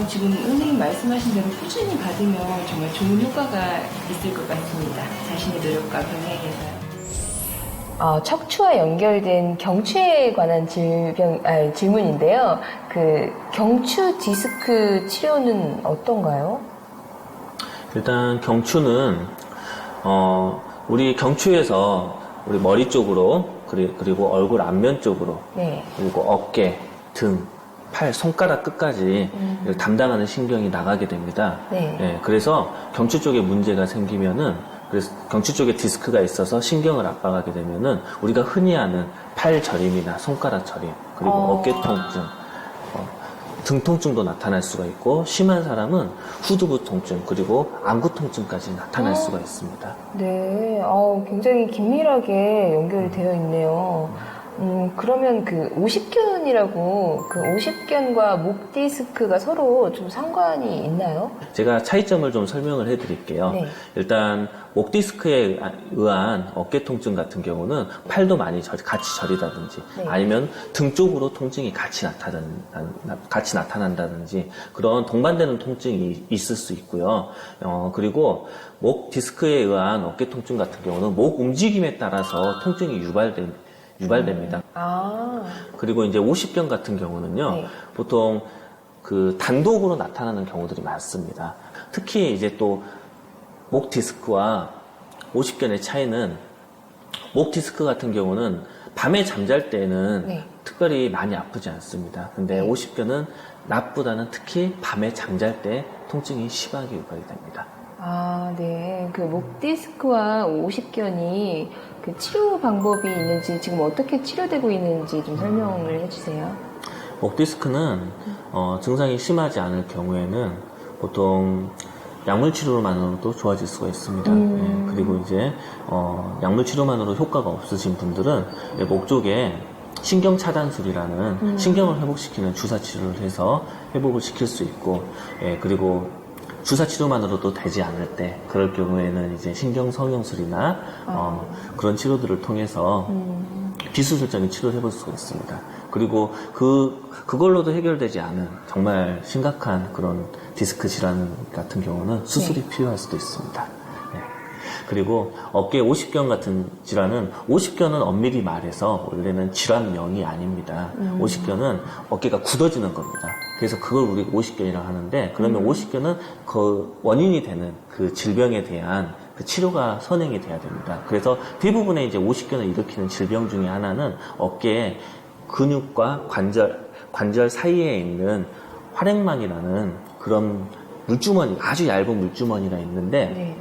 Speaker 2: 지금 선생님 말씀하신 대로 꾸준히 받으면 정말 좋은 효과가 있을 것 같습니다. 자신의 노력과 병행해서요. 척추와 연결된 경추에 관한 질문인데요. 그 경추 디스크 치료는 어떤가요?
Speaker 1: 일단 경추는 우리 경추에서 우리 머리 쪽으로 그리고 얼굴 앞면 쪽으로
Speaker 2: 네.
Speaker 1: 그리고 어깨, 등, 팔, 손가락 끝까지 담당하는 신경이 나가게 됩니다.
Speaker 2: 네.
Speaker 1: 예, 그래서 경추 쪽에 문제가 생기면은 그래서 경추 쪽에 디스크가 있어서 신경을 압박하게 되면은 우리가 흔히 아는 팔 저림이나 손가락 저림 그리고 어깨 통증 등 통증도 나타날 수가 있고 심한 사람은 후두부 통증 그리고 안구 통증까지 나타날 수가 있습니다.
Speaker 2: 네, 굉장히 긴밀하게 연결이 되어 있네요. 그러면 그 오십견이라고 그 오십견과 목 디스크가 서로 좀 상관이 있나요?
Speaker 1: 제가 차이점을 좀 설명을 해드릴게요.
Speaker 2: 네.
Speaker 1: 일단 목 디스크에 의한 어깨 통증 같은 경우는 팔도 많이 같이 저리다든지
Speaker 2: 네.
Speaker 1: 아니면 등 쪽으로 통증이 같이 나타난다든지 그런 동반되는 통증이 있을 수 있고요. 그리고 목 디스크에 의한 어깨 통증 같은 경우는 목 움직임에 따라서 통증이 유발됩니다. 그리고 이제 오십견 같은 경우는요,
Speaker 2: 네.
Speaker 1: 보통 그 단독으로 나타나는 경우들이 많습니다. 특히 이제 또 목 디스크와 오십견의 차이는 목 디스크 같은 경우는 밤에 잠잘 때는
Speaker 2: 네.
Speaker 1: 특별히 많이 아프지 않습니다. 근데 오십견은 낮보다는 특히 밤에 잠잘 때 통증이 심하게 유발이 됩니다.
Speaker 2: 네. 그 목 디스크와 오십견이 그 치료 방법이 있는지 지금 어떻게 치료되고 있는지 좀 설명을 해주세요.
Speaker 1: 목 디스크는 증상이 심하지 않을 경우에는 보통 약물 치료로만으로도 좋아질 수가 있습니다. 예, 그리고 이제 약물 치료만으로 효과가 없으신 분들은 목 쪽에 신경 차단술이라는 신경을 회복시키는 주사 치료를 해서 회복을 시킬 수 있고, 그리고 주사 치료만으로도 되지 않을 때 그럴 경우에는 이제 신경 성형술이나 그런 치료들을 통해서 비수술적인 치료를 해볼 수가 있습니다. 그리고 그걸로도 해결되지 않은 정말 심각한 그런 디스크 질환 같은 경우는 수술이 필요할 수도 있습니다. 네. 그리고 어깨 오십견 같은 질환은 오십견은 엄밀히 말해서 원래는 질환명이 아닙니다. 오십견은 어깨가 굳어지는 겁니다. 그래서 그걸 우리가 오십견이라고 하는데 그러면 오십견은 그 원인이 되는 그 질병에 대한 그 치료가 선행이 돼야 됩니다. 그래서 대부분의 이제 오십견을 일으키는 질병 중에 하나는 어깨에 근육과 관절 사이에 있는 활액망이라는 그런 물주머니, 아주 얇은 물주머니가 있는데
Speaker 2: 네.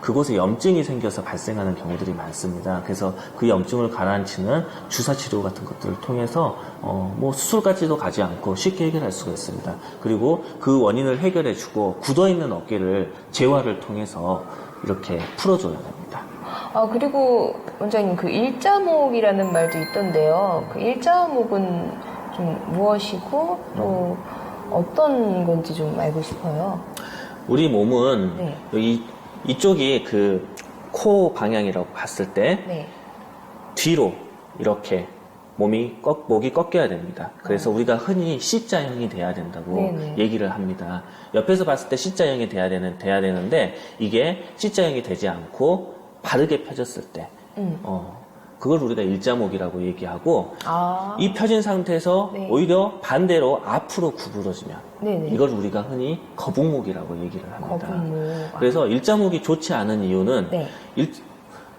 Speaker 1: 그곳에 염증이 생겨서 발생하는 경우들이 많습니다. 그래서 그 염증을 가라앉히는 주사 치료 같은 것들을 통해서 뭐 수술까지도 가지 않고 쉽게 해결할 수가 있습니다. 그리고 그 원인을 해결해주고 굳어있는 어깨를 재활을 통해서 이렇게 풀어줘야 됩니다.
Speaker 2: 그리고 원장님 그 일자목이라는 말도 있던데요. 그 일자목은 좀 무엇이고 또 어떤 건지 좀 알고 싶어요.
Speaker 1: 우리 몸은
Speaker 2: 네.
Speaker 1: 이쪽이 그 코 방향이라고 봤을 때
Speaker 2: 네.
Speaker 1: 뒤로 이렇게 목이 꺾여야 됩니다. 그래서 우리가 흔히 C자형이 돼야 된다고
Speaker 2: 네네.
Speaker 1: 얘기를 합니다. 옆에서 봤을 때 C자형이 돼야 되는데 이게 C자형이 되지 않고 바르게 펴졌을 때 그걸 우리가 일자목이라고 얘기하고 이 펴진 상태에서
Speaker 2: 네.
Speaker 1: 오히려 반대로 앞으로 구부러지면
Speaker 2: 네네.
Speaker 1: 이걸 우리가 흔히 거북목이라고 얘기를 합니다.
Speaker 2: 거북목.
Speaker 1: 그래서 일자목이 좋지 않은 이유는
Speaker 2: 네.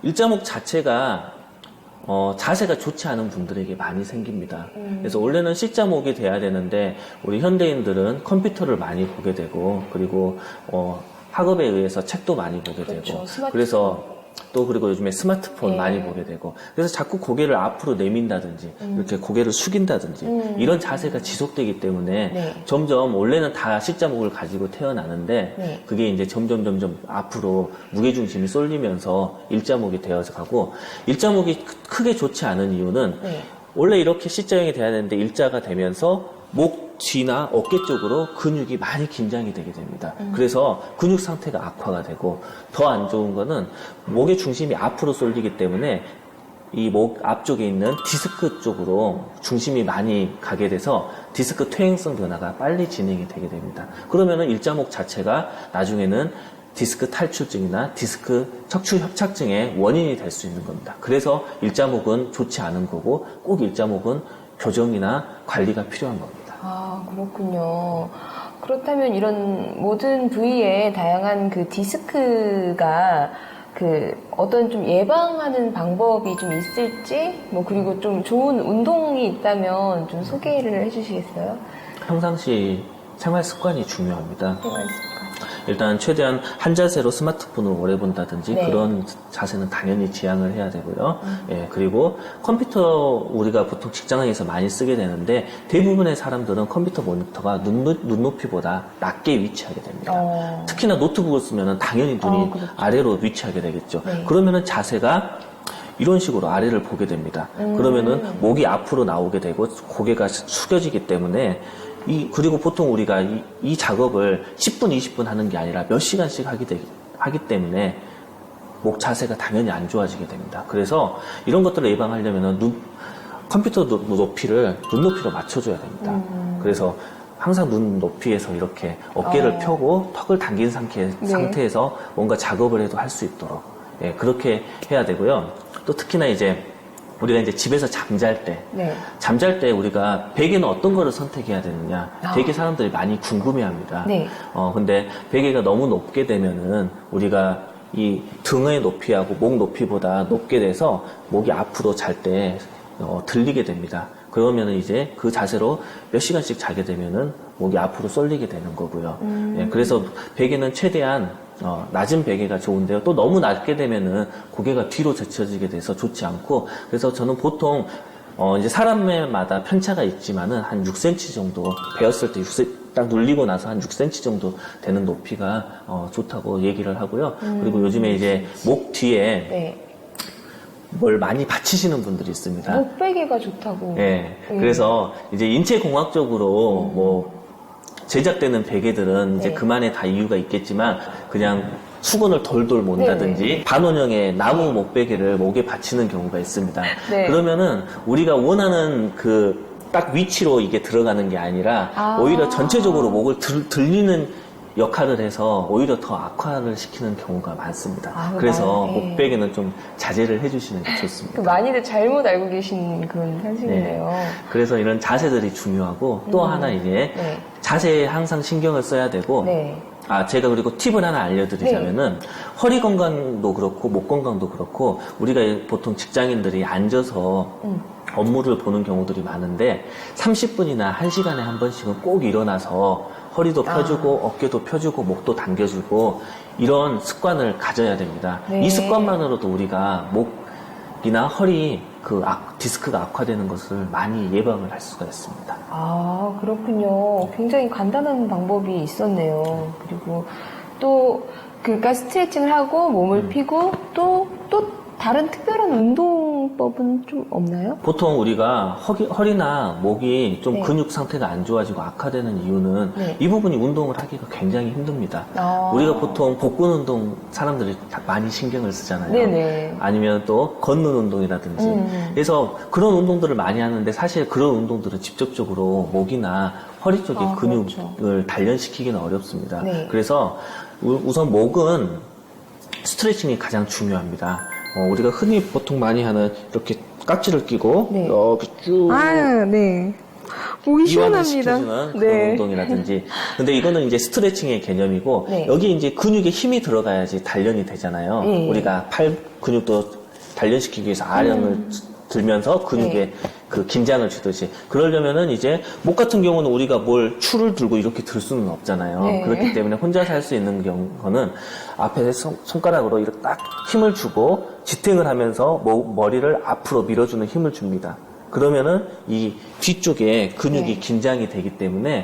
Speaker 1: 일자목 자체가 자세가 좋지 않은 분들에게 많이 생깁니다. 그래서 원래는 C자목이 돼야 되는데 우리 현대인들은 컴퓨터를 많이 보게 되고 그리고 학업에 의해서 책도 많이 보게
Speaker 2: 그렇죠.
Speaker 1: 되고
Speaker 2: 스마트폰.
Speaker 1: 그래서 또 그리고 요즘에 스마트폰
Speaker 2: 네.
Speaker 1: 많이 보게 되고 그래서 자꾸 고개를 앞으로 내민다든지 이렇게 고개를 숙인다든지 이런 자세가 지속되기 때문에
Speaker 2: 네.
Speaker 1: 점점 원래는 다 C자목을 가지고 태어나는데
Speaker 2: 네.
Speaker 1: 그게 이제 점점 앞으로 무게중심이 쏠리면서 일자목이 되어서 가고 일자목이 크게 좋지 않은 이유는
Speaker 2: 네.
Speaker 1: 원래 이렇게 C자형이 돼야 되는데 일자가 되면서 목 뒤나 어깨 쪽으로 근육이 많이 긴장이 되게 됩니다. 그래서 근육 상태가 악화가 되고 더 안 좋은 거는 목의 중심이 앞으로 쏠리기 때문에 이 목 앞쪽에 있는 디스크 쪽으로 중심이 많이 가게 돼서 디스크 퇴행성 변화가 빨리 진행이 되게 됩니다. 그러면은 일자목 자체가 나중에는 디스크 탈출증이나 디스크 척추 협착증의 원인이 될 수 있는 겁니다. 그래서 일자목은 좋지 않은 거고 꼭 일자목은 교정이나 관리가 필요한 겁니다.
Speaker 2: 그렇군요. 그렇다면 이런 모든 부위에 다양한 그 디스크가 그 어떤 좀 예방하는 방법이 좀 있을지 그리고 좀 좋은 운동이 있다면 좀 소개를 해주시겠어요?
Speaker 1: 평상시 생활 습관이 중요합니다.
Speaker 2: 생활 습관.
Speaker 1: 일단 최대한 한 자세로 스마트폰을 오래 본다든지
Speaker 2: 네.
Speaker 1: 그런 자세는 당연히 지양을 해야 되고요. 예, 그리고 컴퓨터 우리가 보통 직장에서 많이 쓰게 되는데 대부분의 사람들은 컴퓨터 모니터가 눈높이보다 낮게 위치하게 됩니다. 특히나 노트북을 쓰면 당연히 눈이
Speaker 2: 그렇죠.
Speaker 1: 아래로 위치하게 되겠죠.
Speaker 2: 네.
Speaker 1: 그러면은 자세가 이런 식으로 아래를 보게 됩니다. 그러면은 목이 앞으로 나오게 되고 고개가 숙여지기 때문에 그리고 보통 우리가 이 작업을 10분, 20분 하는 게 아니라 몇 시간씩 하기 때문에 목 자세가 당연히 안 좋아지게 됩니다. 그래서 이런 것들을 예방하려면은 컴퓨터 높이를 눈높이로 맞춰줘야 됩니다. 그래서 항상 눈 높이에서 이렇게 어깨를 펴고 턱을 당긴 상태에서 뭔가 작업을 해도 할 수 있도록 예, 그렇게 해야 되고요. 또 특히나 이제 우리가 이제 집에서 잠잘 때 우리가 베개는 어떤 거를 선택해야 되느냐 되게 사람들이 많이 궁금해합니다.
Speaker 2: 네.
Speaker 1: 근데 베개가 너무 높게 되면은 우리가 이 등의 높이하고 목 높이보다 높게 돼서 목이 앞으로 잘 때 들리게 됩니다. 그러면은 이제 그 자세로 몇 시간씩 자게 되면은 목이 앞으로 쏠리게 되는 거고요. 예, 그래서 베개는 최대한 낮은 베개가 좋은데요. 또 너무 낮게 되면은 고개가 뒤로 젖혀지게 돼서 좋지 않고, 그래서 저는 보통 이제 사람마다 편차가 있지만은 한 6cm 정도 베었을 때 딱 눌리고 나서 한 6cm 정도 되는 높이가 좋다고 얘기를 하고요. 그리고 요즘에 이제 목 뒤에 뭘 많이 받치시는 분들이 있습니다.
Speaker 2: 목베개가 좋다고.
Speaker 1: 네. 그래서 이제 인체공학적으로 뭐 제작되는 베개들은 이제 그만의 다 이유가 있겠지만 그냥 수건을 돌돌 몬다든지 반원형의 나무 목베개를 목에 받치는 경우가 있습니다.
Speaker 2: 네.
Speaker 1: 그러면은 우리가 원하는 그 딱 위치로 이게 들어가는 게 아니라 오히려 전체적으로 목을 들리는 역할을 해서 오히려 더 악화를 시키는 경우가 많습니다. 그래서 목베개는 좀 자제를 해주시는 게 좋습니다.
Speaker 2: 많이들 잘못 알고 계신 그런 사실이네요.
Speaker 1: 그래서 이런 자세들이 중요하고 또 하나 이제 자세에 항상 신경을 써야 되고 제가 그리고 팁을 하나 알려드리자면은 허리 건강도 그렇고 목 건강도 그렇고 우리가 보통 직장인들이 앉아서 업무를 보는 경우들이 많은데 30분이나 1시간에 한 번씩은 꼭 일어나서 허리도 펴주고 어깨도 펴주고 목도 당겨주고 이런 습관을 가져야 됩니다. 이 습관만으로도 우리가 목이나 허리 디스크가 악화되는 것을 많이 예방을 할 수가 있습니다.
Speaker 2: 그렇군요. 굉장히 간단한 방법이 있었네요. 그리고 또 그러니까 스트레칭을 하고 몸을 피고 또 다른 특별한 운동법은 좀 없나요?
Speaker 1: 보통 우리가 허리나 목이 좀 근육 상태가 안 좋아지고 악화되는 이유는 이 부분이 운동을 하기가 굉장히 힘듭니다. 우리가 보통 복근 운동 사람들이 많이 신경을 쓰잖아요. 아니면 또 걷는 운동이라든지. 그래서 그런 운동들을 많이 하는데 사실 그런 운동들은 직접적으로 목이나 허리 쪽의 근육을 단련시키기는 어렵습니다. 그래서 우선 목은 스트레칭이 가장 중요합니다. 우리가 흔히 보통 많이 하는 이렇게 깍지를 끼고 이렇게 쭉
Speaker 2: 목이
Speaker 1: 이완을
Speaker 2: 시원합니다.
Speaker 1: 시켜주는 그런 운동이라든지. 근데 이거는 이제 스트레칭의 개념이고 여기 이제 근육에 힘이 들어가야지 단련이 되잖아요. 우리가 팔 근육도 단련시키기 위해서 아령을 들면서 근육에 그 긴장을 주듯이. 그러려면은 이제 목 같은 경우는 우리가 뭘 추를 들고 이렇게 들 수는 없잖아요. 그렇기 때문에 혼자서 할 수 있는 거는 앞에 손가락으로 이렇게 딱 힘을 주고 지탱을 하면서 머리를 앞으로 밀어주는 힘을 줍니다. 그러면은 이 뒤쪽에 근육이 긴장이 되기 때문에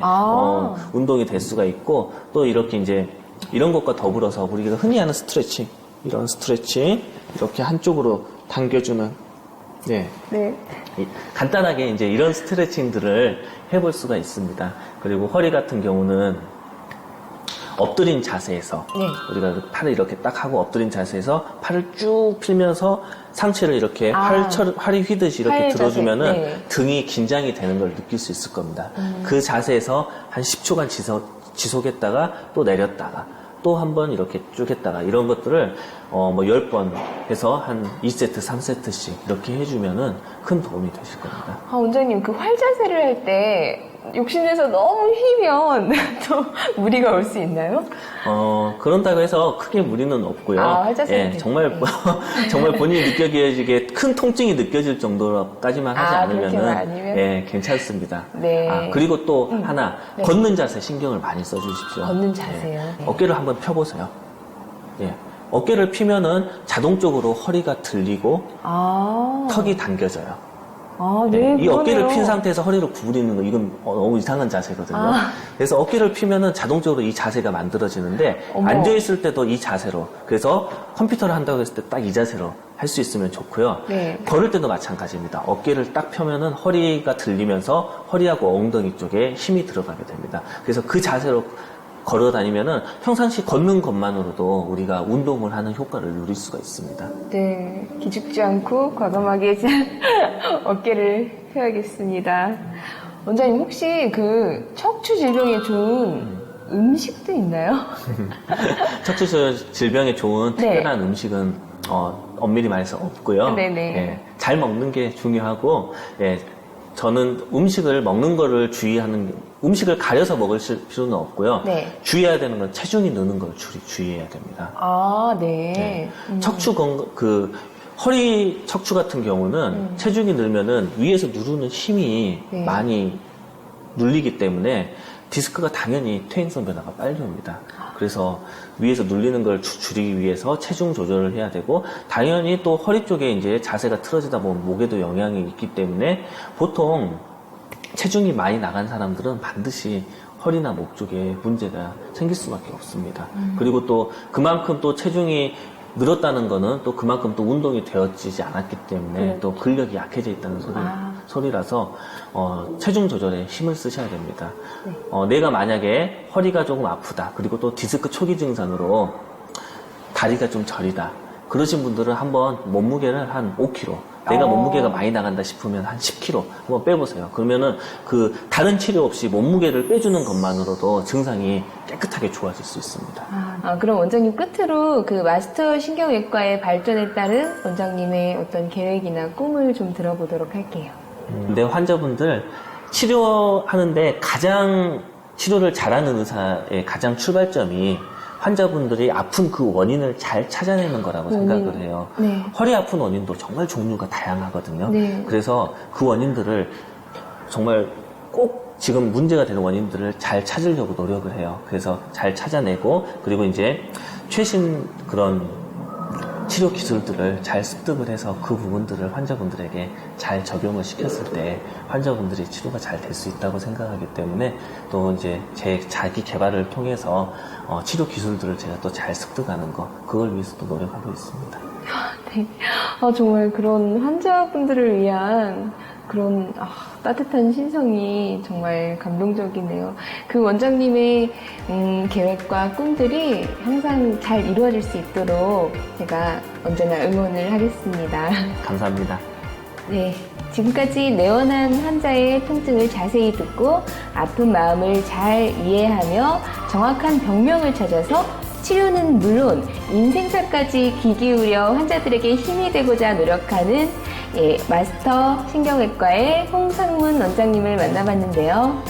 Speaker 1: 운동이 될 수가 있고, 또 이렇게 이제 이런 것과 더불어서 우리가 흔히 하는 스트레칭, 이런 스트레칭 이렇게 한쪽으로 당겨주는 간단하게 이제 이런 스트레칭들을 해볼 수가 있습니다. 그리고 허리 같은 경우는 엎드린 자세에서 우리가 팔을 이렇게 딱 하고 엎드린 자세에서 팔을 쭉 필면서 상체를 이렇게 팔이 휘듯이 이렇게 들어주면은 등이 긴장이 되는 걸 느낄 수 있을 겁니다. 그 자세에서 한 10초간 지속했다가 또 내렸다가 또 한 번 이렇게 쭉 했다가 이런 것들을 10번 해서 한 2세트, 3세트씩 이렇게 해주면은 큰 도움이 되실 겁니다.
Speaker 2: 원장님, 그 활 자세를 할 때 욕심내서 너무 휘면 또 무리가 올 수 있나요?
Speaker 1: 그런다고 해서 크게 무리는 없고요.
Speaker 2: 활자세는
Speaker 1: 정말, 정말 본인이 느껴지게 큰 통증이 느껴질 정도까지만 하지
Speaker 2: 그렇게만
Speaker 1: 않으면은,
Speaker 2: 아니면?
Speaker 1: 괜찮습니다.
Speaker 2: 네.
Speaker 1: 그리고 또 하나,
Speaker 2: 네.
Speaker 1: 걷는 자세 신경을 많이 써주십시오.
Speaker 2: 걷는 자세요. 네.
Speaker 1: 어깨를 한번 펴보세요. 어깨를 피면은 자동적으로 허리가 들리고 턱이 당겨져요.
Speaker 2: 네,
Speaker 1: 이 어깨를
Speaker 2: 그러네요.
Speaker 1: 핀 상태에서 허리를 구부리는 거 이건 너무 이상한 자세거든요. 그래서 어깨를 피면은 자동적으로 이 자세가 만들어지는데
Speaker 2: 어머.
Speaker 1: 앉아 있을 때도 이 자세로. 그래서 컴퓨터를 한다고 했을 때 딱 이 자세로 할 수 있으면 좋고요.
Speaker 2: 네.
Speaker 1: 걸을 때도 마찬가지입니다. 어깨를 딱 펴면은 허리가 들리면서 허리하고 엉덩이 쪽에 힘이 들어가게 됩니다. 그래서 그 자세로 걸어 다니면은 평상시 걷는 것만으로도 우리가 운동을 하는 효과를 누릴 수가 있습니다.
Speaker 2: 네, 기죽지 않고 과감하게 어깨를 펴야겠습니다. 원장님 혹시 그 척추 질병에 좋은 음식도 있나요?
Speaker 1: 척추 질병에 좋은
Speaker 2: 네.
Speaker 1: 특별한 음식은 엄밀히 말해서 없고요.
Speaker 2: 네네.
Speaker 1: 잘 먹는 게 중요하고 저는 음식을 먹는 거를 음식을 가려서 먹을 필요는 없고요.
Speaker 2: 네.
Speaker 1: 주의해야 되는 건 체중이 느는 걸 주의해야 됩니다.
Speaker 2: 네.
Speaker 1: 척추 허리 척추 같은 경우는 체중이 늘면은 위에서 누르는 힘이
Speaker 2: 네.
Speaker 1: 많이 눌리기 때문에 디스크가 당연히 퇴행성 변화가 빨리 옵니다. 그래서 위에서 눌리는 걸 줄이기 위해서 체중 조절을 해야 되고, 당연히 또 허리 쪽에 이제 자세가 틀어지다 보면 목에도 영향이 있기 때문에 보통 체중이 많이 나간 사람들은 반드시 허리나 목 쪽에 문제가 생길 수밖에 없습니다. 그리고 또 그만큼 또 체중이 늘었다는 거는 또 그만큼 또 운동이 되어지지 않았기 때문에 또 근력이 약해져 있다는 소리라서 체중 조절에 힘을 쓰셔야 됩니다. 내가 만약에 허리가 조금 아프다, 그리고 또 디스크 초기 증상으로 다리가 좀 저리다, 그러신 분들은 한번 몸무게를 한 5kg, 내가 몸무게가 많이 나간다 싶으면 한 10kg 한번 빼보세요. 그러면은 그 다른 치료 없이 몸무게를 빼주는 것만으로도 증상이 깨끗하게 좋아질 수 있습니다.
Speaker 2: 그럼 원장님 끝으로 그 마스터 신경외과의 발전에 따른 원장님의 어떤 계획이나 꿈을 좀 들어보도록 할게요.
Speaker 1: 근데 환자분들 치료하는데 가장 치료를 잘하는 의사의 가장 출발점이 환자분들이 아픈 그 원인을 잘 찾아내는 거라고 생각을 해요.
Speaker 2: 네.
Speaker 1: 허리 아픈 원인도 정말 종류가 다양하거든요.
Speaker 2: 네.
Speaker 1: 그래서 그 원인들을 정말 꼭 지금 문제가 되는 원인들을 잘 찾으려고 노력을 해요. 그래서 잘 찾아내고, 그리고 이제 최신 그런 치료 기술들을 잘 습득을 해서 그 부분들을 환자분들에게 잘 적용을 시켰을 때 환자분들이 치료가 잘 될 수 있다고 생각하기 때문에, 또 이제 제 자기 개발을 통해서 치료 기술들을 제가 또 잘 습득하는 거, 그걸 위해서도 노력하고 있습니다.
Speaker 2: 네. 정말 그런 환자분들을 위한 그런 따뜻한 신성이 정말 감동적이네요. 그 원장님의 계획과 꿈들이 항상 잘 이루어질 수 있도록 제가 언제나 응원을 하겠습니다.
Speaker 1: 감사합니다.
Speaker 2: 네, 지금까지 내원한 환자의 통증을 자세히 듣고 아픈 마음을 잘 이해하며 정확한 병명을 찾아서 치료는 물론 인생사까지 귀 기울여 환자들에게 힘이 되고자 노력하는 마스터 신경외과의 홍상문 원장님을 만나봤는데요.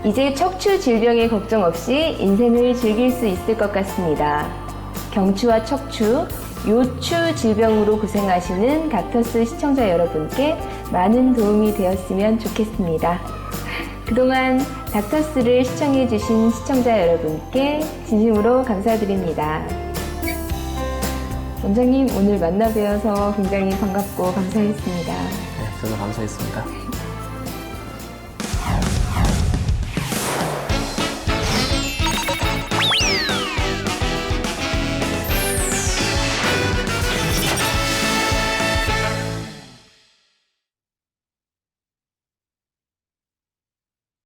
Speaker 2: 이제 척추 질병의 걱정 없이 인생을 즐길 수 있을 것 같습니다. 경추와 척추, 요추 질병으로 고생하시는 닥터스 시청자 여러분께 많은 도움이 되었으면 좋겠습니다. 그동안 닥터스를 시청해주신 시청자 여러분께 진심으로 감사드립니다. 원장님, 오늘 만나 뵈어서 굉장히 반갑고 감사했습니다.
Speaker 1: 네, 저도 감사했습니다.